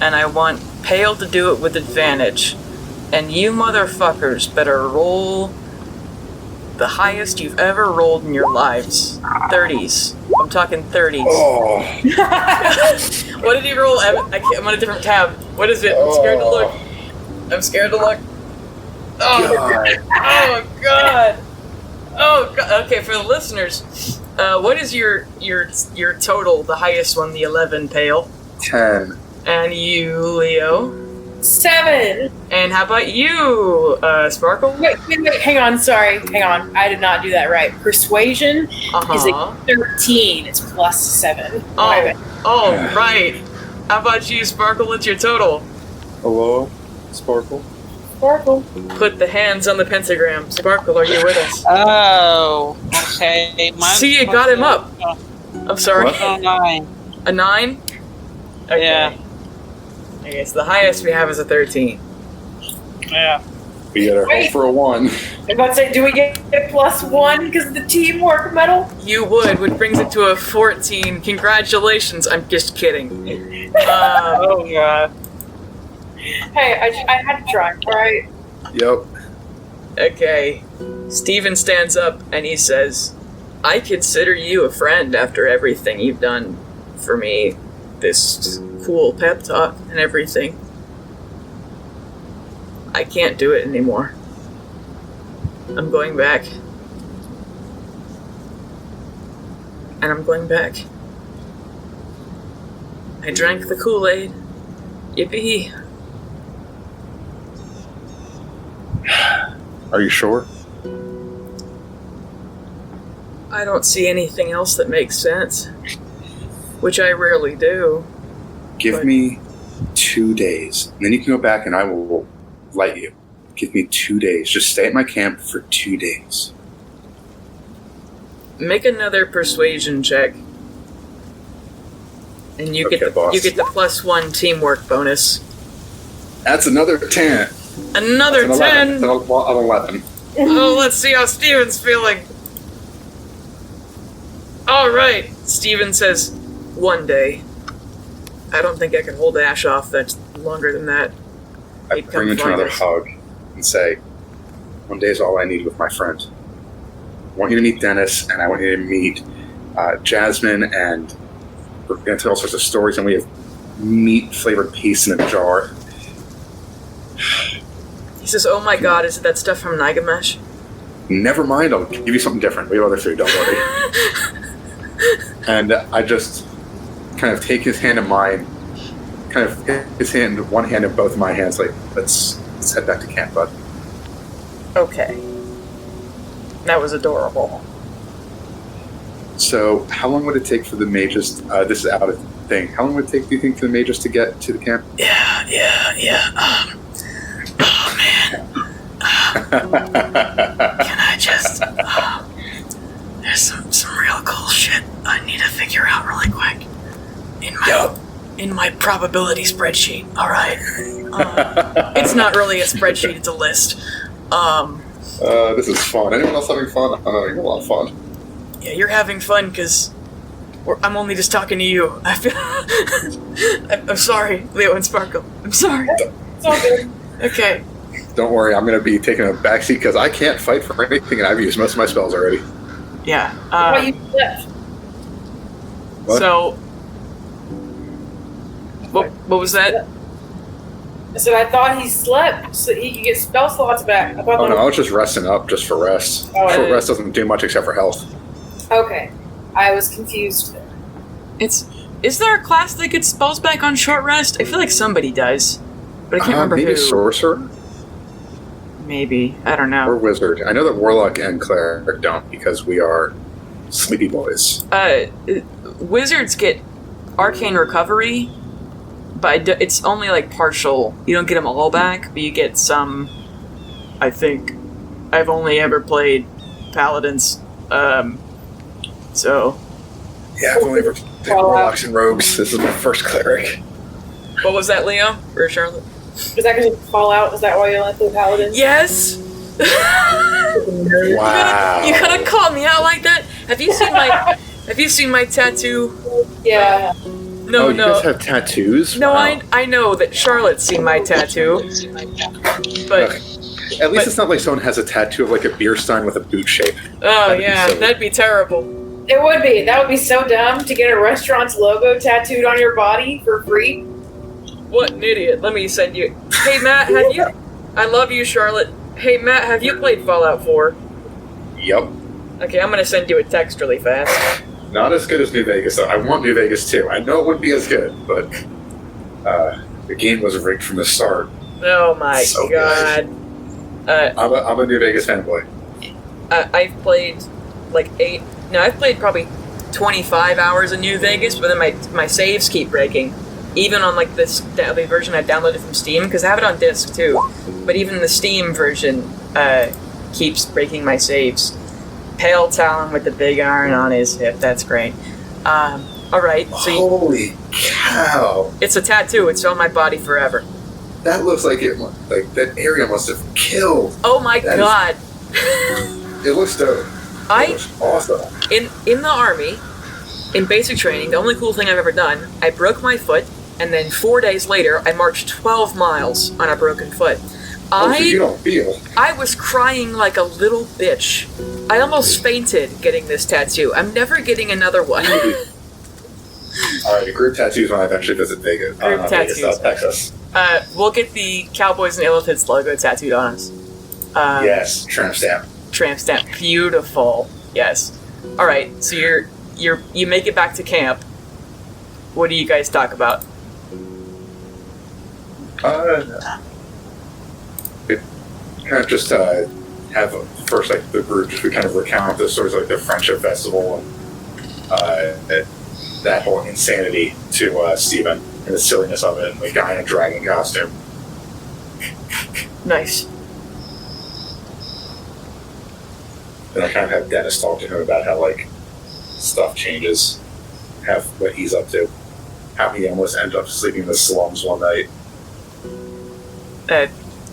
And I want Pale to do it with advantage. And you motherfuckers better roll the highest you've ever rolled in your lives. 30s. I'm talking 30s. Oh. What did he roll? I'm on a different tab. What is it? I'm scared to look. I'm scared to look. Oh God. Oh god. Oh god. Okay, for the listeners, what is your total? The highest one, the 11, Pale. 10. And you, Leo. 7. And how about you, Sparkle? Wait, hang on, sorry. Hang on. I did not do that right. Persuasion is a 13. It's plus 7. Oh, right. How about you, Sparkle? What's your total? Hello, Sparkle. Sparkle. Put the hands on the pentagram. Sparkle, are you with us? Oh, okay. See, you got him up. I'm sorry. What? 9. A 9? Okay. Yeah. Okay, so the highest we have is a 13. Yeah. We gotta hope for a 1. I'm about to say, do we get a plus 1 because of the teamwork medal? You would, which brings it to a 14. Congratulations. I'm just kidding. Oh, God. Hey, I had to try, alright? Yep. Okay. Steven stands up and he says, I consider you a friend after everything you've done for me. This cool pep talk and everything. I can't do it anymore. I'm going back. And I'm going back. I drank the Kool-Aid. Yippee. Are you sure? I don't see anything else that makes sense. Which I rarely do. Give me 2 days. And then you can go back and I will light you. Give me 2 days. Just stay at my camp for 2 days. Make another persuasion check. And you Okay, get the boss. you get the +1 teamwork bonus. That's another 10. Another That's an 10. 11. Oh, let's see how Steven's feeling. All right, Steven says, 1 day. I don't think I can hold Ash off that's longer than that. I He'd come bring him to find another us. hug and say, 1 day is all I need with my friend. I want you to meet Dennis, and I want you to meet Jasmine, and we're going to tell all sorts of stories, and we have meat-flavored paste in a jar. He says, oh my god, is it that stuff from Nagamesh? Never mind, I'll give you something different. We have other food, don't worry. And I just kind of take his hand in mine, kind of his hand, one hand in both of my hands, like, let's head back to camp, bud. Okay. That was adorable. So, how long would it take for the mages, this is out of thing, how long would it take, do you think, for the mages to get to the camp? Yeah. Oh man. Can I just... there's some real cool shit I need to figure out really quick. In my probability spreadsheet, alright? It's not really a spreadsheet, it's a list. This is fun. Anyone else having fun? I'm having a lot of fun. Yeah, you're having fun because I'm only just talking to you. I feel... I'm sorry, Leo and Sparkle. I'm sorry. It's all good. Okay. Don't worry, I'm going to be taking a backseat because I can't fight for anything and I've used most of my spells already. Yeah. Why you left? What? So... What was that? I said I thought he slept so he could get spell slots back. I thought Oh that no, I was just resting up just for rest. Oh, Short yeah. rest doesn't do much except for health. Okay. I was confused. Is there a class that gets spells back on short rest? I feel like somebody does, but I can't remember maybe who. sorcerer Maybe, I don't know. or wizard. I know that warlock and cleric don't because we are sleepy boys. Wizards get arcane recovery, but it's only like partial. You don't get them all back, but you get some. I think I've only ever played paladins, so. Yeah, I've only ever played warlocks and rogues. This is my first cleric. What was that, Leo or Charlotte? Is that because you fall out? Is that why you like the paladin? Yes. Wow. You gotta call me out like that. Have you seen my tattoo? Yeah. No, you guys have tattoos? No, Wow. I know that Charlotte's seen my tattoo, but At least it's not like someone has a tattoo of like a beer stein with a boot shape. that'd be terrible. It would be. That would be so dumb to get a restaurant's logo tattooed on your body for free. What an idiot! Let me send you. Hey Matt, have you? I love you, Charlotte. Hey Matt, have you played Fallout 4? Yep. Okay, I'm gonna send you a text really fast. Not as good as New Vegas, though. I want New Vegas too. I know it wouldn't be as good, but the game was rigged from the start. Oh my So god. I'm a New Vegas fanboy. I've played I've played probably 25 hours in New Vegas, but then my saves keep breaking. Even on like the version I downloaded from Steam, because I have it on disc too. But even the Steam version keeps breaking my saves. Pale Talon with the big iron on his hip, that's great. Alright, so Holy cow. it's a tattoo, it's on my body forever. That looks like that area must have killed. Oh my That god. It looks dope. It looks awesome. In the army, in basic training, the only cool thing I've ever done, I broke my foot, and then 4 days later, I marched 12 miles on a broken foot. So you don't feel. I was crying like a little bitch. I almost fainted getting this tattoo. I'm never getting another one. Alright, group tattoos when I eventually visit Vegas. Group Vegas, tattoos. Texas. We'll get the Cowboys and Illithids logo tattooed on us. Yes, tramp stamp. Tramp stamp. Beautiful. Yes. Alright, so you make it back to camp. What do you guys talk about? Kind of just have first like the group just we kind of recount the stories like the friendship festival and that whole insanity to Steven and the silliness of it and the guy in a dragon costume. Nice. And I kind of have Dennis talk to him about how like stuff changes, have what he's up to, how he almost ended up sleeping in the slums one night.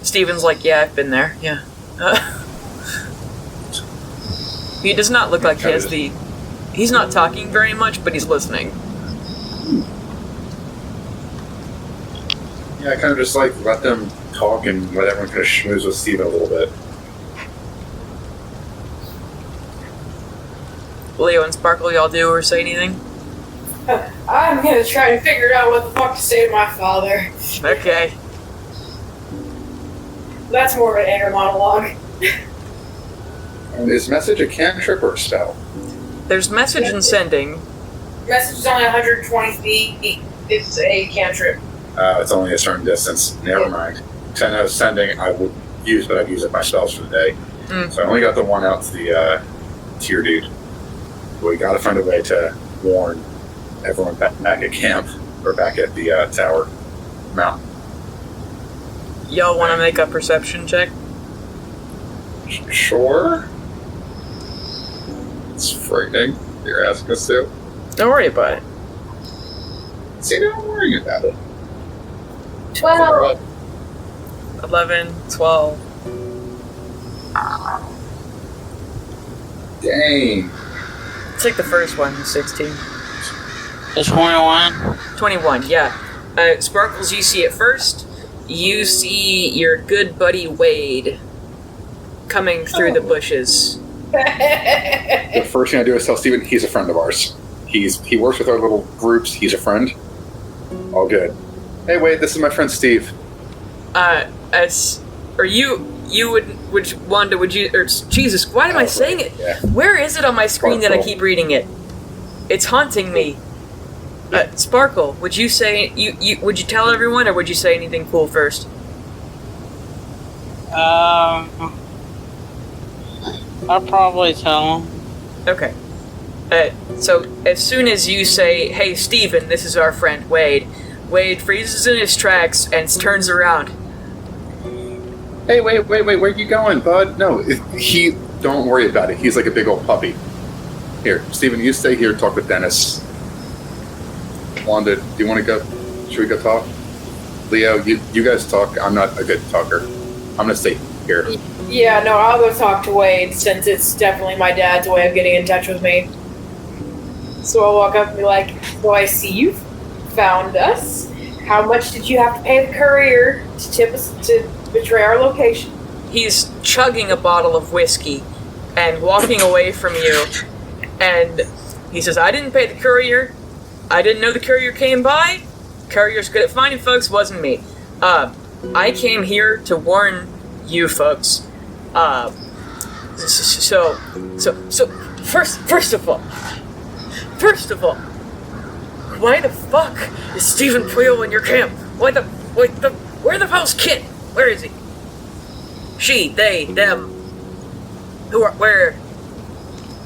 Steven's like, yeah, I've been there. Yeah. He does not look like he has the. He's not talking very much, but he's listening. Yeah, I kind of just like let them talk and let everyone kind of schmooze with Steven a little bit. Leo and Sparkle, y'all do or say anything? I'm gonna try to figure out what the fuck to say to my father. Okay. That's more of an inner monologue. Is message a cantrip or a spell? There's message and sending. Message is only 120 feet. It's a cantrip. It's only a certain distance. Never mind. I know sending I would use, but I'd use it my spells for the day. So I only got the one out to the tier dude. We got to find a way to warn everyone back at camp or back at the tower mountain. Y'all want to make a perception check? Sure. It's frightening. You're asking us to. Don't worry about it. See, now I'm worrying about it. 12. 11, 12. Dang. Take the first one, 16. It's 21. 21, yeah. Sparkles, you see it first. You see your good buddy Wade coming through the bushes. The first thing I do is tell Steven he's a friend of ours. He works with our little groups. He's a friend. All good. Hey, Wade, this is my friend Steve. Jesus, why am I saying it? Yeah. Where is it on my screen that I keep reading it? It's haunting me. Sparkle, would you say would you tell everyone, or would you say anything cool first? I'll probably tell him. Okay. So as soon as you say, "Hey, Steven, this is our friend Wade," Wade freezes in his tracks and turns around. Hey, wait, where you going, bud? No, don't worry about it. He's like a big old puppy. Here, Steven, you stay here, talk with Dennis. Wanda, do you want to go? Should we go talk? Leo, you guys talk. I'm not a good talker. I'm going to stay here. Yeah, no, I'll go talk to Wade, since it's definitely my dad's way of getting in touch with me. So I'll walk up and be like, "So I see you found us. How much did you have to pay the courier to tip us to betray our location?" He's chugging a bottle of whiskey and walking away from you, and he says, "I didn't pay the courier. I didn't know the courier came by. Courier's good at finding folks, wasn't me. I came here to warn you folks. So first of all, why the fuck is Stephen Puyo in your camp? Where the hell's Kit? Where is he? She, they, them. Where?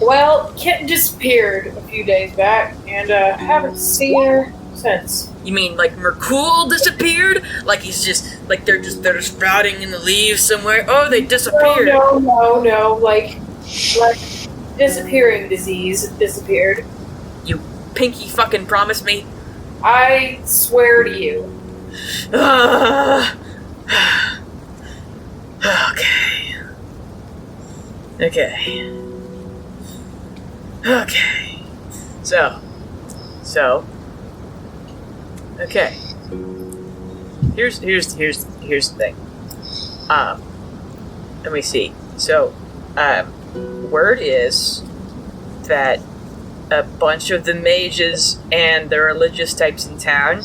Well, Kit disappeared a few days back, and haven't seen her since. You mean like Myrkul disappeared? Like they're just rotting in the leaves somewhere? Oh, they disappeared. No. Like disappearing disease disappeared. You pinky fucking promise me? I swear to you. Okay. So. Okay. Here's the thing. Let me see. So, word is that a bunch of the mages and the religious types in town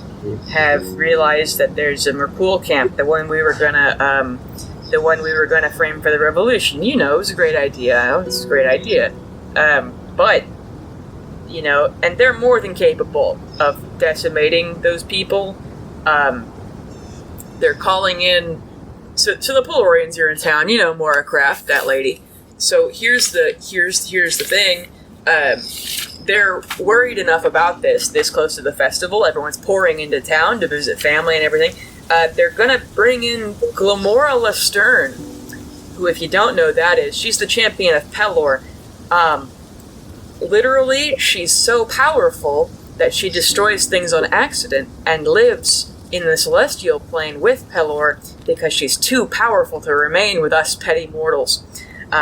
have realized that there's a Myrkul camp, the one we were gonna frame for the revolution. You know, it was a great idea. It's a great idea. But, you know, and they're more than capable of decimating those people. They're calling in. So the Polarians are in town. You know, Maura Craft, that lady. So here's the thing. They're worried enough about this close to the festival. Everyone's pouring into town to visit family and everything. They're gonna bring in Glamora Lestern, who, if you don't know, she's the champion of Pelor. Literally, she's so powerful that she destroys things on accident and lives in the celestial plane with Pelor because she's too powerful to remain with us petty mortals.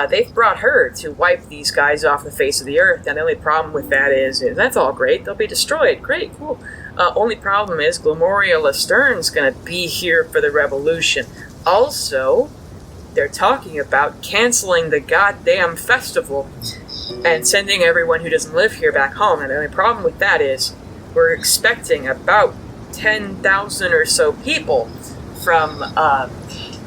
They've brought her to wipe these guys off the face of the earth, and the only problem with that is that's all great. They'll be destroyed. Great, cool. Only problem is Glamoria Lestern's gonna be here for the revolution. Also, they're talking about canceling the goddamn festival and sending everyone who doesn't live here back home. And the only problem with that is we're expecting about 10,000 or so people from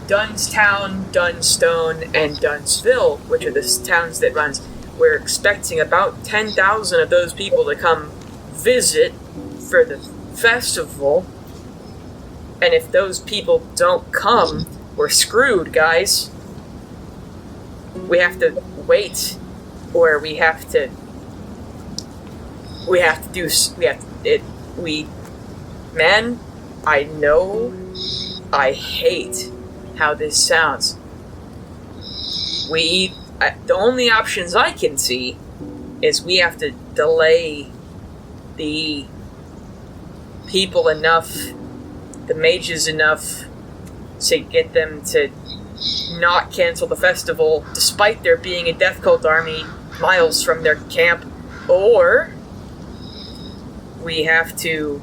Dunstown, Dunstone, and Dunsville, which are the towns that runs. We're expecting about 10,000 of those people to come visit for the festival. And if those people don't come, we're screwed, guys. We have to wait, or man, I know I hate how this sounds. The only options I can see is we have to delay the people enough, the mages enough, to get them to not cancel the festival, despite there being a death cult army miles from their camp, or we have to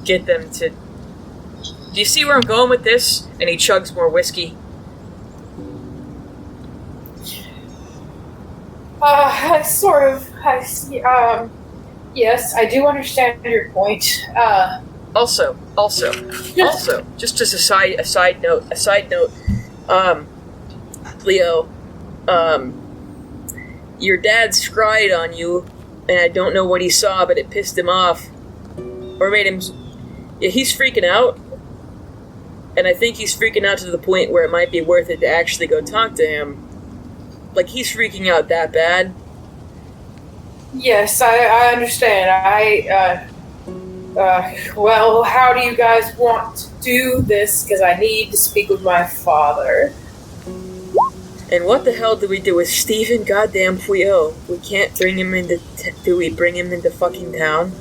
get them to... Do you see where I'm going with this? And he chugs more whiskey. Yes, I do understand your point. Also, just as a side note, Leo, your dad scryed on you and I don't know what he saw, but it pissed him off. Or made him... Yeah, he's freaking out. And I think he's freaking out to the point where it might be worth it to actually go talk to him. Like, he's freaking out that bad. Yes, I understand. Well, how do you guys want to do this? Because I need to speak with my father. And what the hell do we do with Stephen goddamn Puyo? We can't bring him into... do we bring him into fucking town?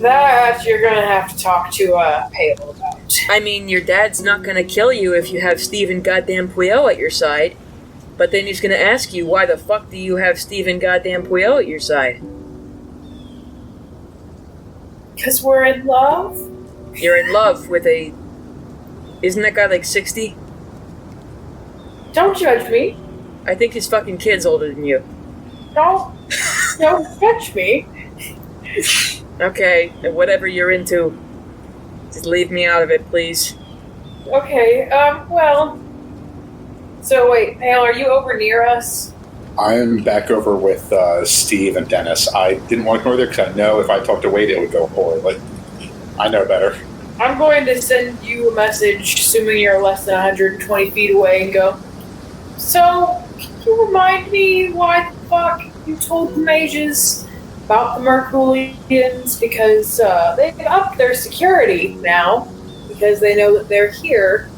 That you're gonna have to talk to Pale about. I mean, your dad's not gonna kill you if you have Stephen goddamn Puyo at your side. But then he's gonna ask you, why the fuck do you have Stephen goddamn Puyo at your side? Because we're in love? You're in love with a... Isn't that guy like 60? Don't judge me. I think his fucking kid's older than you. Don't judge me. Okay, and whatever you're into, just leave me out of it, please. Okay, well... So wait, Pale, are you over near us? I'm back over with Steve and Dennis. I didn't want to go over there because I know if I talked to Wade, it would go poorly. I know better. I'm going to send you a message, assuming you're less than 120 feet away, and go, so, can you remind me why the fuck you told the mages about the Myrkulians? Because they've upped their security now, because they know that they're here.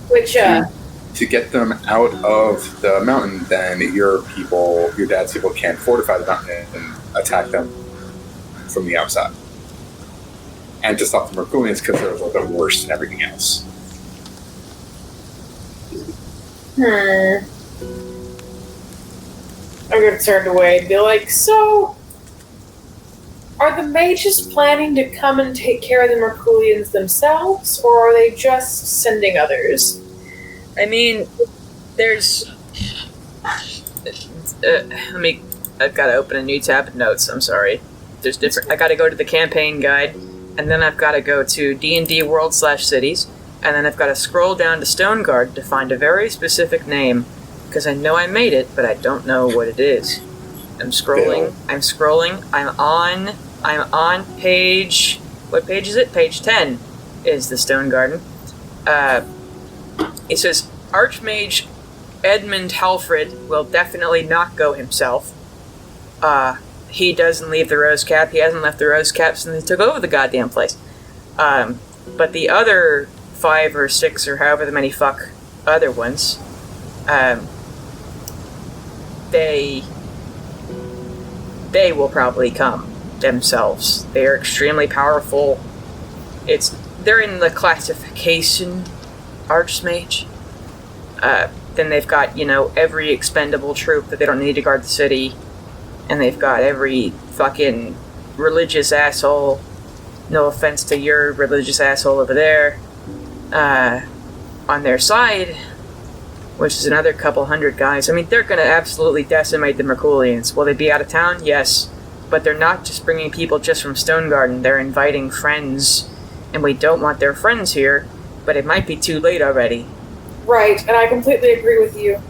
Which, To get them out of the mountain, then your dad's people can fortify the mountain and attack them from the outside. And to stop the Myrkulians because they're a little bit worse than everything else. I'm going to turn away and be like, so, are the mages planning to come and take care of the Myrkulians themselves, or are they just sending others? I mean, there's... I've got to open a new tab of notes, I'm sorry. There's different... I got to go to the campaign guide, and then I've got to go to D&D World/Cities, and then I've got to scroll down to Stoneguard to find a very specific name, because I know I made it, but I don't know what it is. I'm scrolling, I'm on page... What page is it? Page 10 is the Stone Garden. It says, Archmage Edmund Halfred will definitely not go himself. He doesn't leave the Rose Cap. He hasn't left the Rose Cap since he took over the goddamn place. But the other 5 or 6 or however many fuck other ones, they will probably come themselves. They are extremely powerful. They're in the classification Archmage. Then they've got, every expendable troop that they don't need to guard the city. And they've got every fucking religious asshole. No offense to your religious asshole over there. On their side, which is another couple hundred guys. I mean, they're going to absolutely decimate the Myrkulians. Will they be out of town? Yes. But they're not just bringing people just from Stonegarden. They're inviting friends. And we don't want their friends here. But it might be too late already. Right, and I completely agree with you.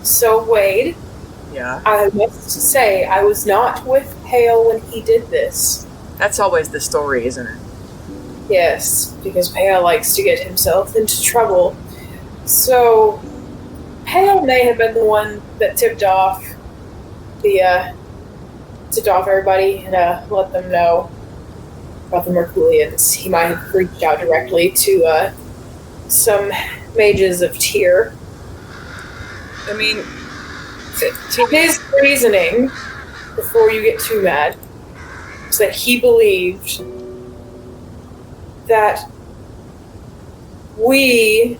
So, Wade. Yeah? I must say, I was not with Pale when he did this. That's always the story, isn't it? Yes, because Pale likes to get himself into trouble. So, Pale may have been the one that tipped off everybody and let them know about the Myrkulians. He might have reached out directly to some mages of Tyr. I mean, His reasoning, before you get too mad, is that he believed that we,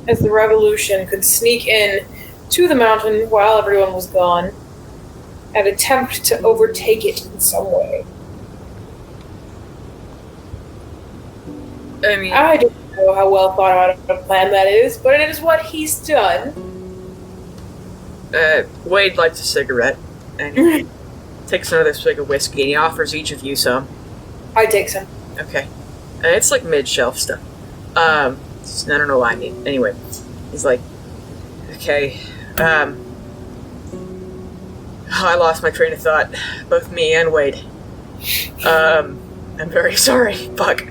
as the revolution, could sneak in to the mountain while everyone was gone and attempt to overtake it in some way. I mean, I don't know how well thought out of a plan that is, but it is what he's done. Wade lights a cigarette and takes another swig of whiskey, and he offers each of you some. I take some. Okay. It's like mid-shelf stuff. I don't know why I need. Anyway, he's like, okay, I lost my train of thought. Both me and Wade. I'm very sorry. Fuck.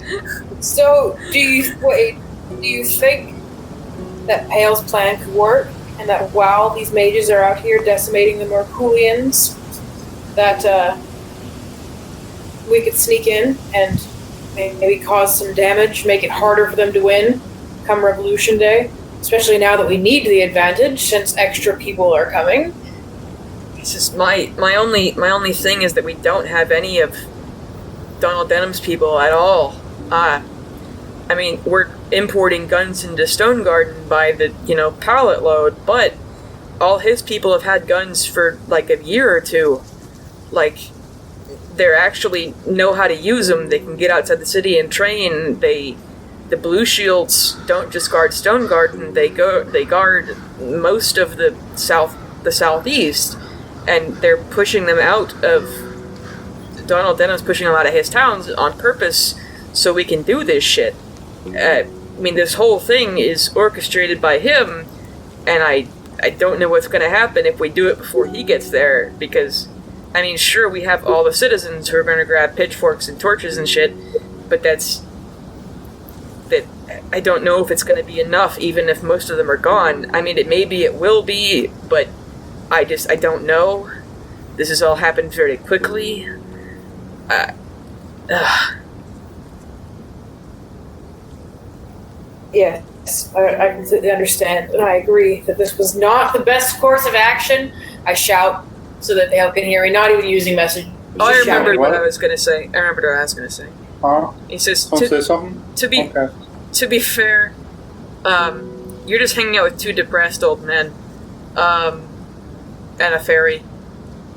So, do you think that Pale's plan could work, and that while these mages are out here decimating the Myrkulians, that we could sneak in and maybe cause some damage, make it harder for them to win come Revolution Day, especially now that we need the advantage since extra people are coming? It's just my only thing is that we don't have any of Donald Denham's people at all. I mean, we're importing guns into Stone Garden by the, pallet load, but all his people have had guns for, like, a year or two. Like, they actually know how to use them. They can get outside the city and train. The Blue Shields don't just guard Stone Garden. They guard most of the southeast, and they're pushing them out of... Donald Denham's pushing them out of his towns on purpose so we can do this shit. This whole thing is orchestrated by him, and I don't know what's going to happen if we do it before he gets there, because, sure, we have all the citizens who are going to grab pitchforks and torches and shit, but I don't know if it's going to be enough, even if most of them are gone. It will be, but I don't know. This has all happened very quickly. Yes, I completely understand, and I agree that this was not the best course of action. I shout so that they all can hear me, not even using message. I remembered what I was going to say. Huh? He says, Say something? to be fair, you're just hanging out with two depressed old men, and a fairy.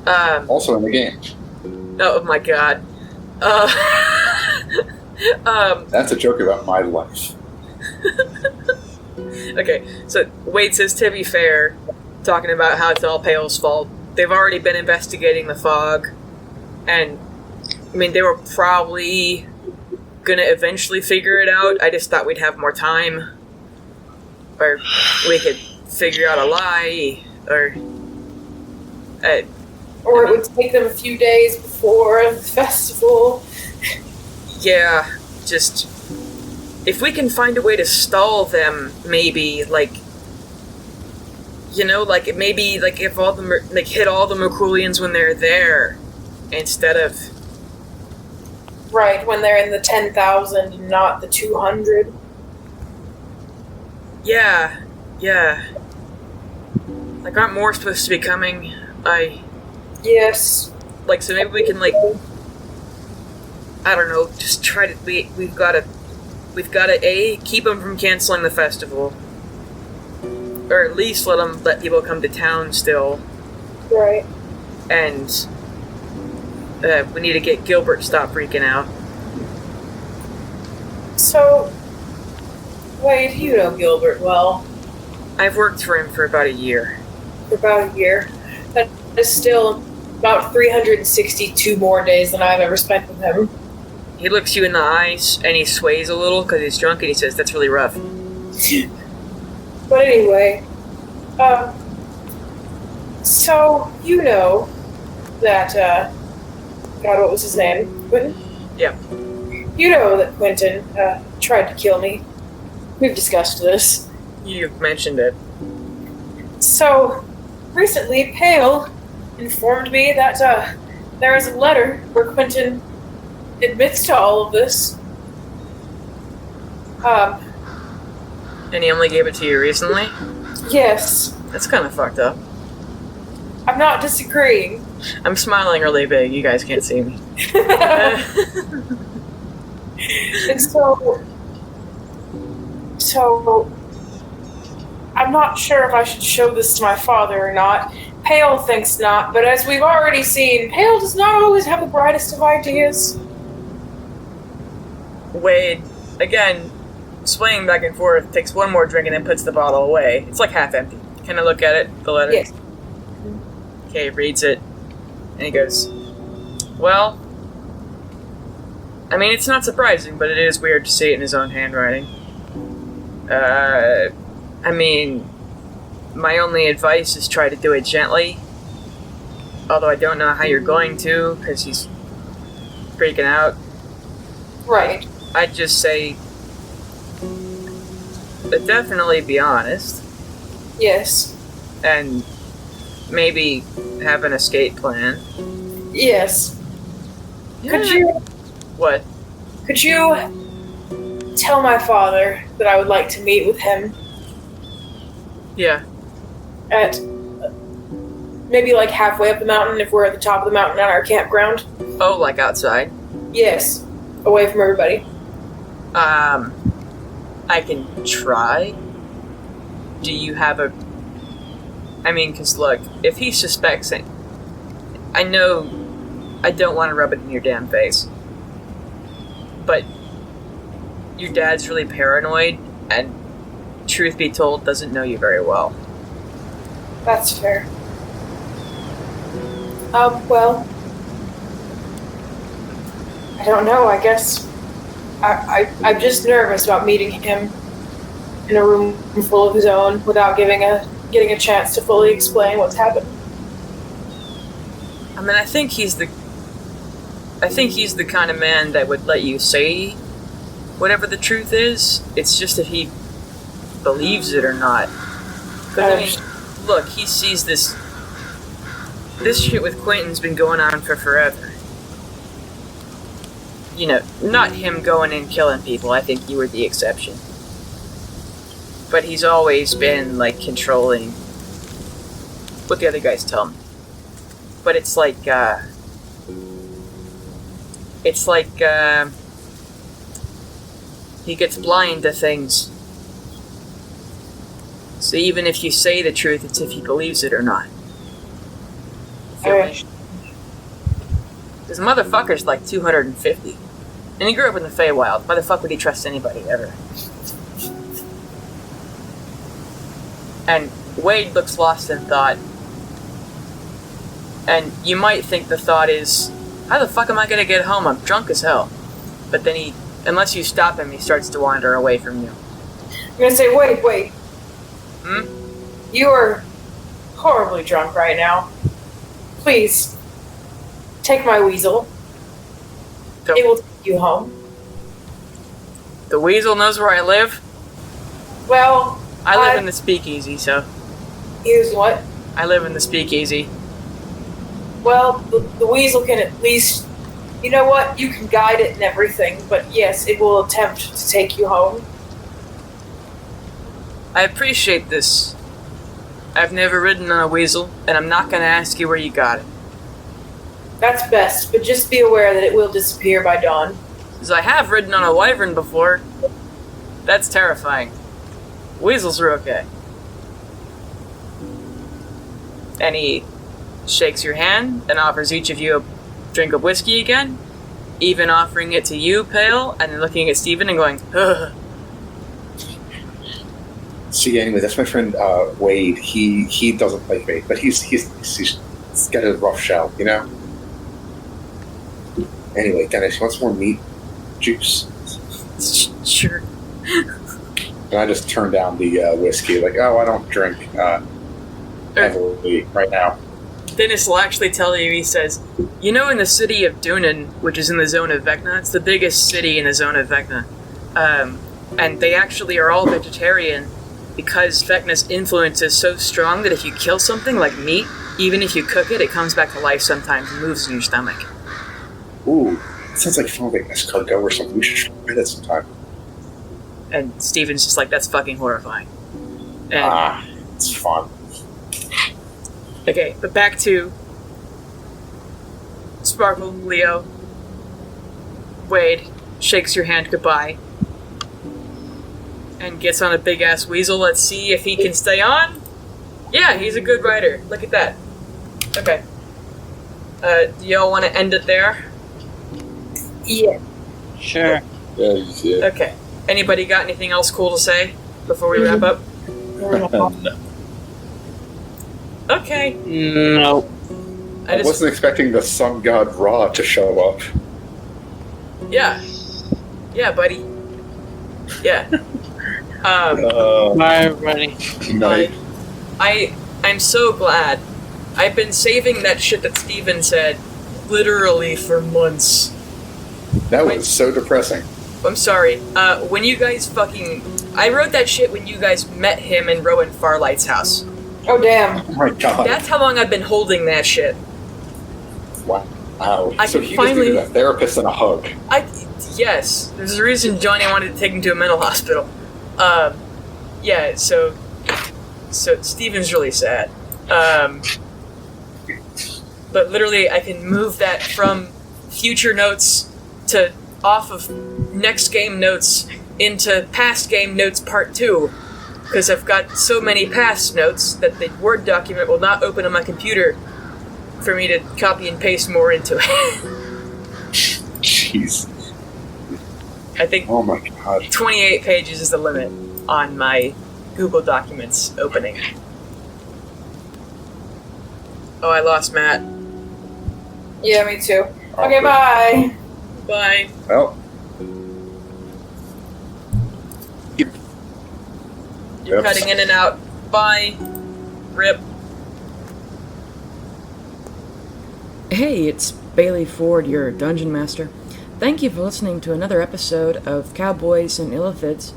Also in the game. Oh my god. That's a joke about my life. Okay, so Wade says, to be fair, talking about how it's all Pale's fault. They've already been investigating the fog, and they were probably gonna eventually figure it out. I just thought we'd have more time, or we could figure out a lie, or it would take them a few days before the festival. Yeah, just if we can find a way to stall them, maybe if all the hit all the Myrkulians when they're there, instead of right when they're in the 10,000 and not the 200. Yeah. Aren't more supposed to be coming? Yes. So maybe we can I don't know, just try to we've got to keep them from canceling the festival, or at least let people come to town still. Right. And we need to get Gilbert to stop freaking out. So, Wade, you know Gilbert well. I've worked for him for about a year. That is still about 362 more days than I've ever spent with him. He looks you in the eyes, and he sways a little because he's drunk, and he says, "That's really rough." But anyway, so you know that, God, what was his name? Quentin? Yeah. You know that Quentin tried to kill me. We've discussed this. You've mentioned it. So, recently, Pale informed me that there is a letter where Quentin admits to all of this. And he only gave it to you recently? Yes. That's kind of fucked up. I'm not disagreeing. I'm smiling really big. You guys can't see me. And so I'm not sure if I should show this to my father or not. Pale thinks not, but as we've already seen, Pale does not always have the brightest of ideas. Wade, again, swaying back and forth, takes one more drink and then puts the bottle away. It's half empty. Can I look at it, the letter? Yes. Okay, reads it, and he goes, well, it's not surprising, but it is weird to see it in his own handwriting. my only advice is try to do it gently. Although I don't know how you're going to, because he's freaking out. Right. I'd just say, definitely be honest, Yes. and maybe have an escape plan. Yes. Could Yeah. you What? tell my father that I would like to meet with him Yeah. at maybe like halfway up the mountain if we're at the top of the mountain on our campground? Oh, like outside? Yes. Away from everybody. I can try. Do you have a... I mean, because look, if he suspects it, I know I don't want to rub it in your damn face, but your dad's really paranoid and, truth be told, doesn't know you very well. That's fair. Well, I don't know, I guess I'm just nervous about meeting him in a room full of his own without getting a chance to fully explain what's happened. I mean, I think he's the kind of man that would let you say whatever the truth is. It's just if he believes it or not. But I mean, look, he sees this shit with Quentin's been going on for forever. You know, not him going and killing people. I think you were the exception. But he's always been, like, controlling what the other guys tell him. But it's like, he gets blind to things. So even if you say the truth, it's if he believes it or not. Alright. This motherfucker's like 250. And he grew up in the Feywild. Why the fuck would he trust anybody ever? And Wade looks lost in thought. And you might think the thought is, how the fuck am I gonna get home? I'm drunk as hell. But then unless you stop him, he starts to wander away from you. I'm gonna say, wait. Hmm? You are horribly drunk right now. Please, take my weasel. It will take you home. The weasel knows where I live? Well, I live in the speakeasy, so... Here's what? I live in the speakeasy. Well, the weasel can at least... You know what? You can guide it and everything, but yes, it will attempt to take you home. I appreciate this. I've never ridden on a weasel, and I'm not gonna ask you where you got it. That's best, but just be aware that it will disappear by dawn. Because I have ridden on a wyvern before. That's terrifying. Weasels are okay. And he shakes your hand and offers each of you a drink of whiskey again, even offering it to you, Pale, and then looking at Steven and going, ugh. See, anyway, that's my friend Wade. He doesn't like me, but he's got a rough shell, you know. Anyway, Dennis, you want some more meat juice? Sure. And I just turned down the whiskey, like, I don't drink heavily right now. Dennis will actually tell you, he says, you know, in the city of Dunan, which is in the zone of Vecna, it's the biggest city in the zone of Vecna, and they actually are all vegetarian because Vecna's influence is so strong that if you kill something like meat, even if you cook it, it comes back to life sometimes and moves in your stomach. Ooh, it sounds like fun, like escargot or something. We should try that sometime. And Steven's just like, that's fucking horrifying. And, It's fun. okay, but back to Sparkle, Leo. Wade shakes your hand goodbye and gets on a big-ass weasel. Let's see if he can stay on. Yeah, he's a good rider. Look at that. Okay. Do y'all want to end it there? Yeah. Sure. Yeah. Okay. Anybody got anything else cool to say before we wrap up? Okay. Nope. I wasn't expecting the sun god Ra to show up. Yeah. Yeah, buddy. Yeah. Bye, everybody. Night. I'm so glad. I've been saving that shit that Steven said literally for months. That was so depressing. I'm sorry. When you guys I wrote that shit when you guys met him in Rowan Farlight's house. Oh, damn. Oh my god. That's how long I've been holding that shit. Wow. I So can he finally- just needed a therapist and a hug. Yes. There's a reason Johnny wanted to take him to a mental hospital. Yeah, so Steven's really sad. But literally, I can move that from future notes to off of next game notes into past game notes part 2. Because I've got so many past notes that the Word document will not open on my computer for me to copy and paste more into it. Jeez. I think Oh my god. 28 pages is the limit on my Google Documents opening. Oh, I lost Matt. Yeah, me too. Okay, bye. Bye. Well. You're Yep. cutting in and out. Bye. Rip. Hey, it's Bailey Ford, your Dungeon Master. Thank you for listening to another episode of Cowboys and Illithids.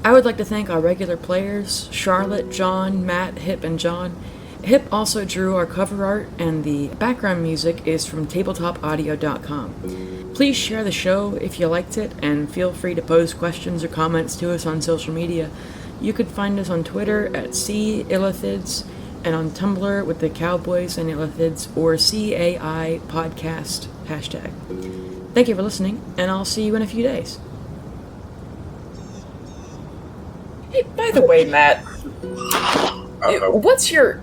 I would like to thank our regular players, Charlotte, John, Matt, Hip, and John. Hip also drew our cover art, and the background music is from tabletopaudio.com. Please share the show if you liked it, and feel free to pose questions or comments to us on social media. You could find us on Twitter at CIllithids, and on Tumblr with the Cowboys and Illithids or CAI podcast hashtag. Thank you for listening, and I'll see you in a few days. Hey, by the way, Matt, what's your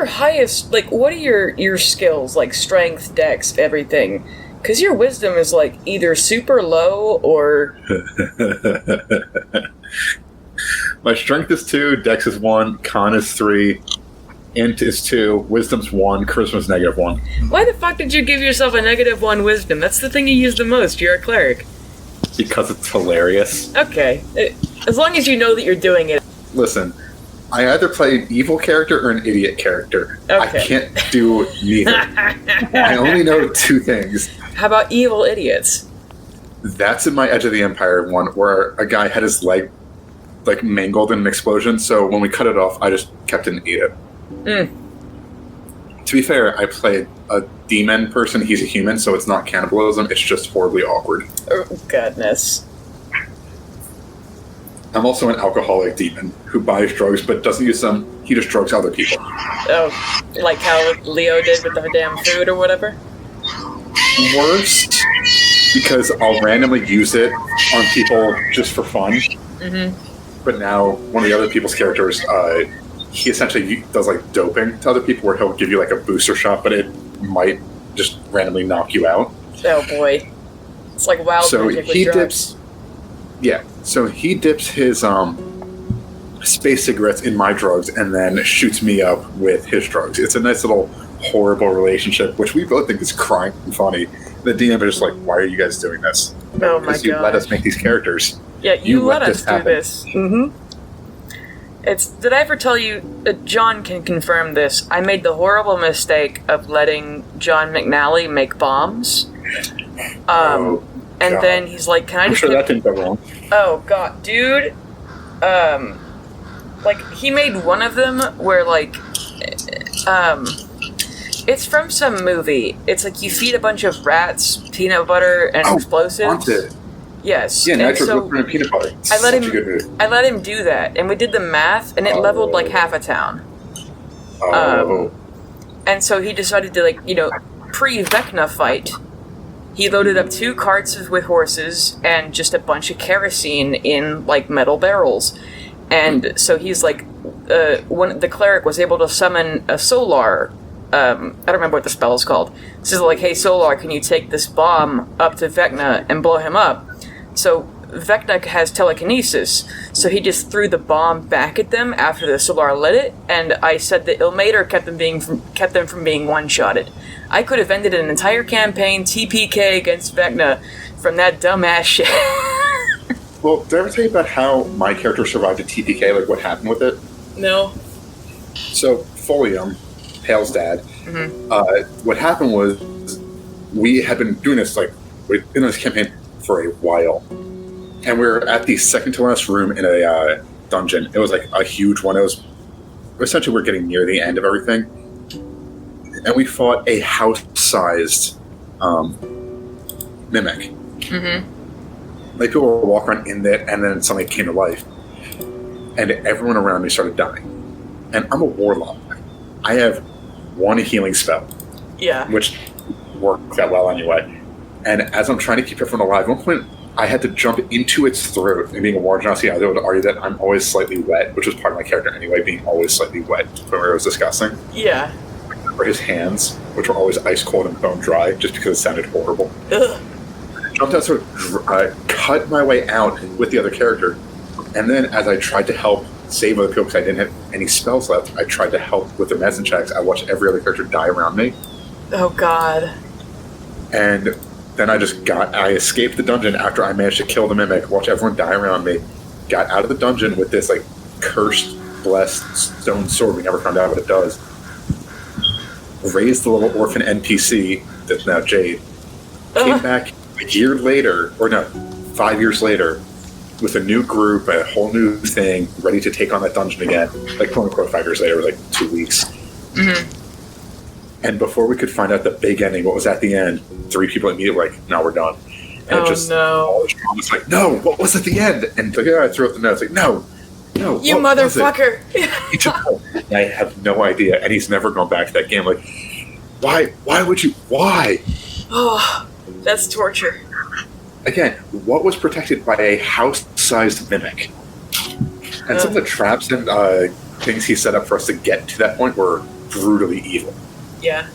highest, like, what are your skills, like strength, dex, everything? Because your wisdom is, like, either super low or... My strength is 2, dex is 1, con is 3, int is 2, wisdom's 1, charisma's -1. Why the fuck did you give yourself a -1 wisdom? That's the thing you use the most. You're a cleric. Because it's hilarious. Okay. As long as you know that you're doing it. Listen, I either play an evil character or an idiot character. I Okay. can't do neither. I only know 2 things. How about evil idiots? That's in my Edge of the Empire one, where a guy had his leg like mangled in an explosion, so when we cut it off, I just kept it and ate it. To be fair, I played a demon person. He's a human, so it's not cannibalism. It's just horribly awkward. Oh, goodness. I'm also an alcoholic demon who buys drugs but doesn't use them. He just drugs other people. Oh, like how Leo did with the damn food or whatever? Worse, because I'll randomly use it on people just for fun. Mm-hmm. But now one of the other people's characters, he essentially does like doping to other people, where he'll give you like a booster shot, but it might just randomly knock you out. Oh boy, it's like wild So magic with he drugs. dips. Yeah, so he dips his space cigarettes in my drugs and then shoots me up with his drugs. It's a nice little horrible relationship, which we both think is crying and funny. The DM is just like, "Why are you guys doing this? Oh my Because you god! let us make these characters." Yeah, you let us do happen. this. Mm-hmm. Did I ever tell you, John can confirm this, I made the horrible mistake of letting John McNally make bombs. Oh, and God. then he's like, can I I'm just sure get... that didn't go wrong. Oh, God, dude. Like, he made one of them where, like, it's from some movie. It's like you feed a bunch of rats peanut butter and explosives. Haunted. Yes. Yeah, and nitroglycerin and peanut butter. It's I let such him- a good movie. I let him do that, and we did the math, and it leveled like half a town. Oh. And so he decided to, like, pre-Vecna fight, he loaded up 2 carts with horses and just a bunch of kerosene in, like, metal barrels. And so he's like, when the cleric was able to summon a Solar, I don't remember what the spell is called. Says like, hey Solar, can you take this bomb up to Vecna and blow him up? So Vecna has telekinesis, so he just threw the bomb back at them after the Solar lit it, and I said that Ilmater kept them from being one-shotted. I could have ended an entire campaign TPK against Vecna from that dumbass shit. Well, did I ever tell you about how my character survived a TPK? Like, what happened with it? No. So Folium, Pale's dad. What happened was we had been doing this we'd been in this campaign for a while, and we were at the second to last room in a dungeon. It was like a huge one. It was essentially we're getting near the end of everything, and we fought a house-sized mimic. Like people were walking around in there, and then something came to life, and everyone around me started dying. And I'm a warlock. I have one healing spell, which worked that well anyway. And as I'm trying to keep everyone alive, at one point I had to jump into its throat. And being a war genasi, I was able to argue that I'm always slightly wet, which was part of my character anyway, being always slightly wet when it was discussing. Yeah. For his hands, which were always ice cold and bone dry, just because it sounded horrible. Ugh. Jumped out, sort of cut my way out with the other character. And then as I tried to help save other people because I didn't have any spells left, I tried to help with the medicine checks. I watched every other character die around me. Oh, God. And then I escaped the dungeon after I managed to kill the mimic, watch everyone die around me, got out of the dungeon with this, cursed, blessed stone sword. We never found out what it does. Raised the little orphan NPC that's now Jade. Came back a year later, 5 years later, with a new group, a whole new thing, ready to take on that dungeon again. Quote-unquote 5 years later, 2 weeks. And before we could find out the big ending, what was at the end, 3 people immediately no, we're done. And all the drama was no, what was at the end? And I threw up the notes, no, you motherfucker. I have no idea, and he's never gone back to that game. Why would you? Why? Oh, that's torture. Again, what was protected by a house-sized mimic? And some of the traps and things he set up for us to get to that point were brutally evil. Yeah.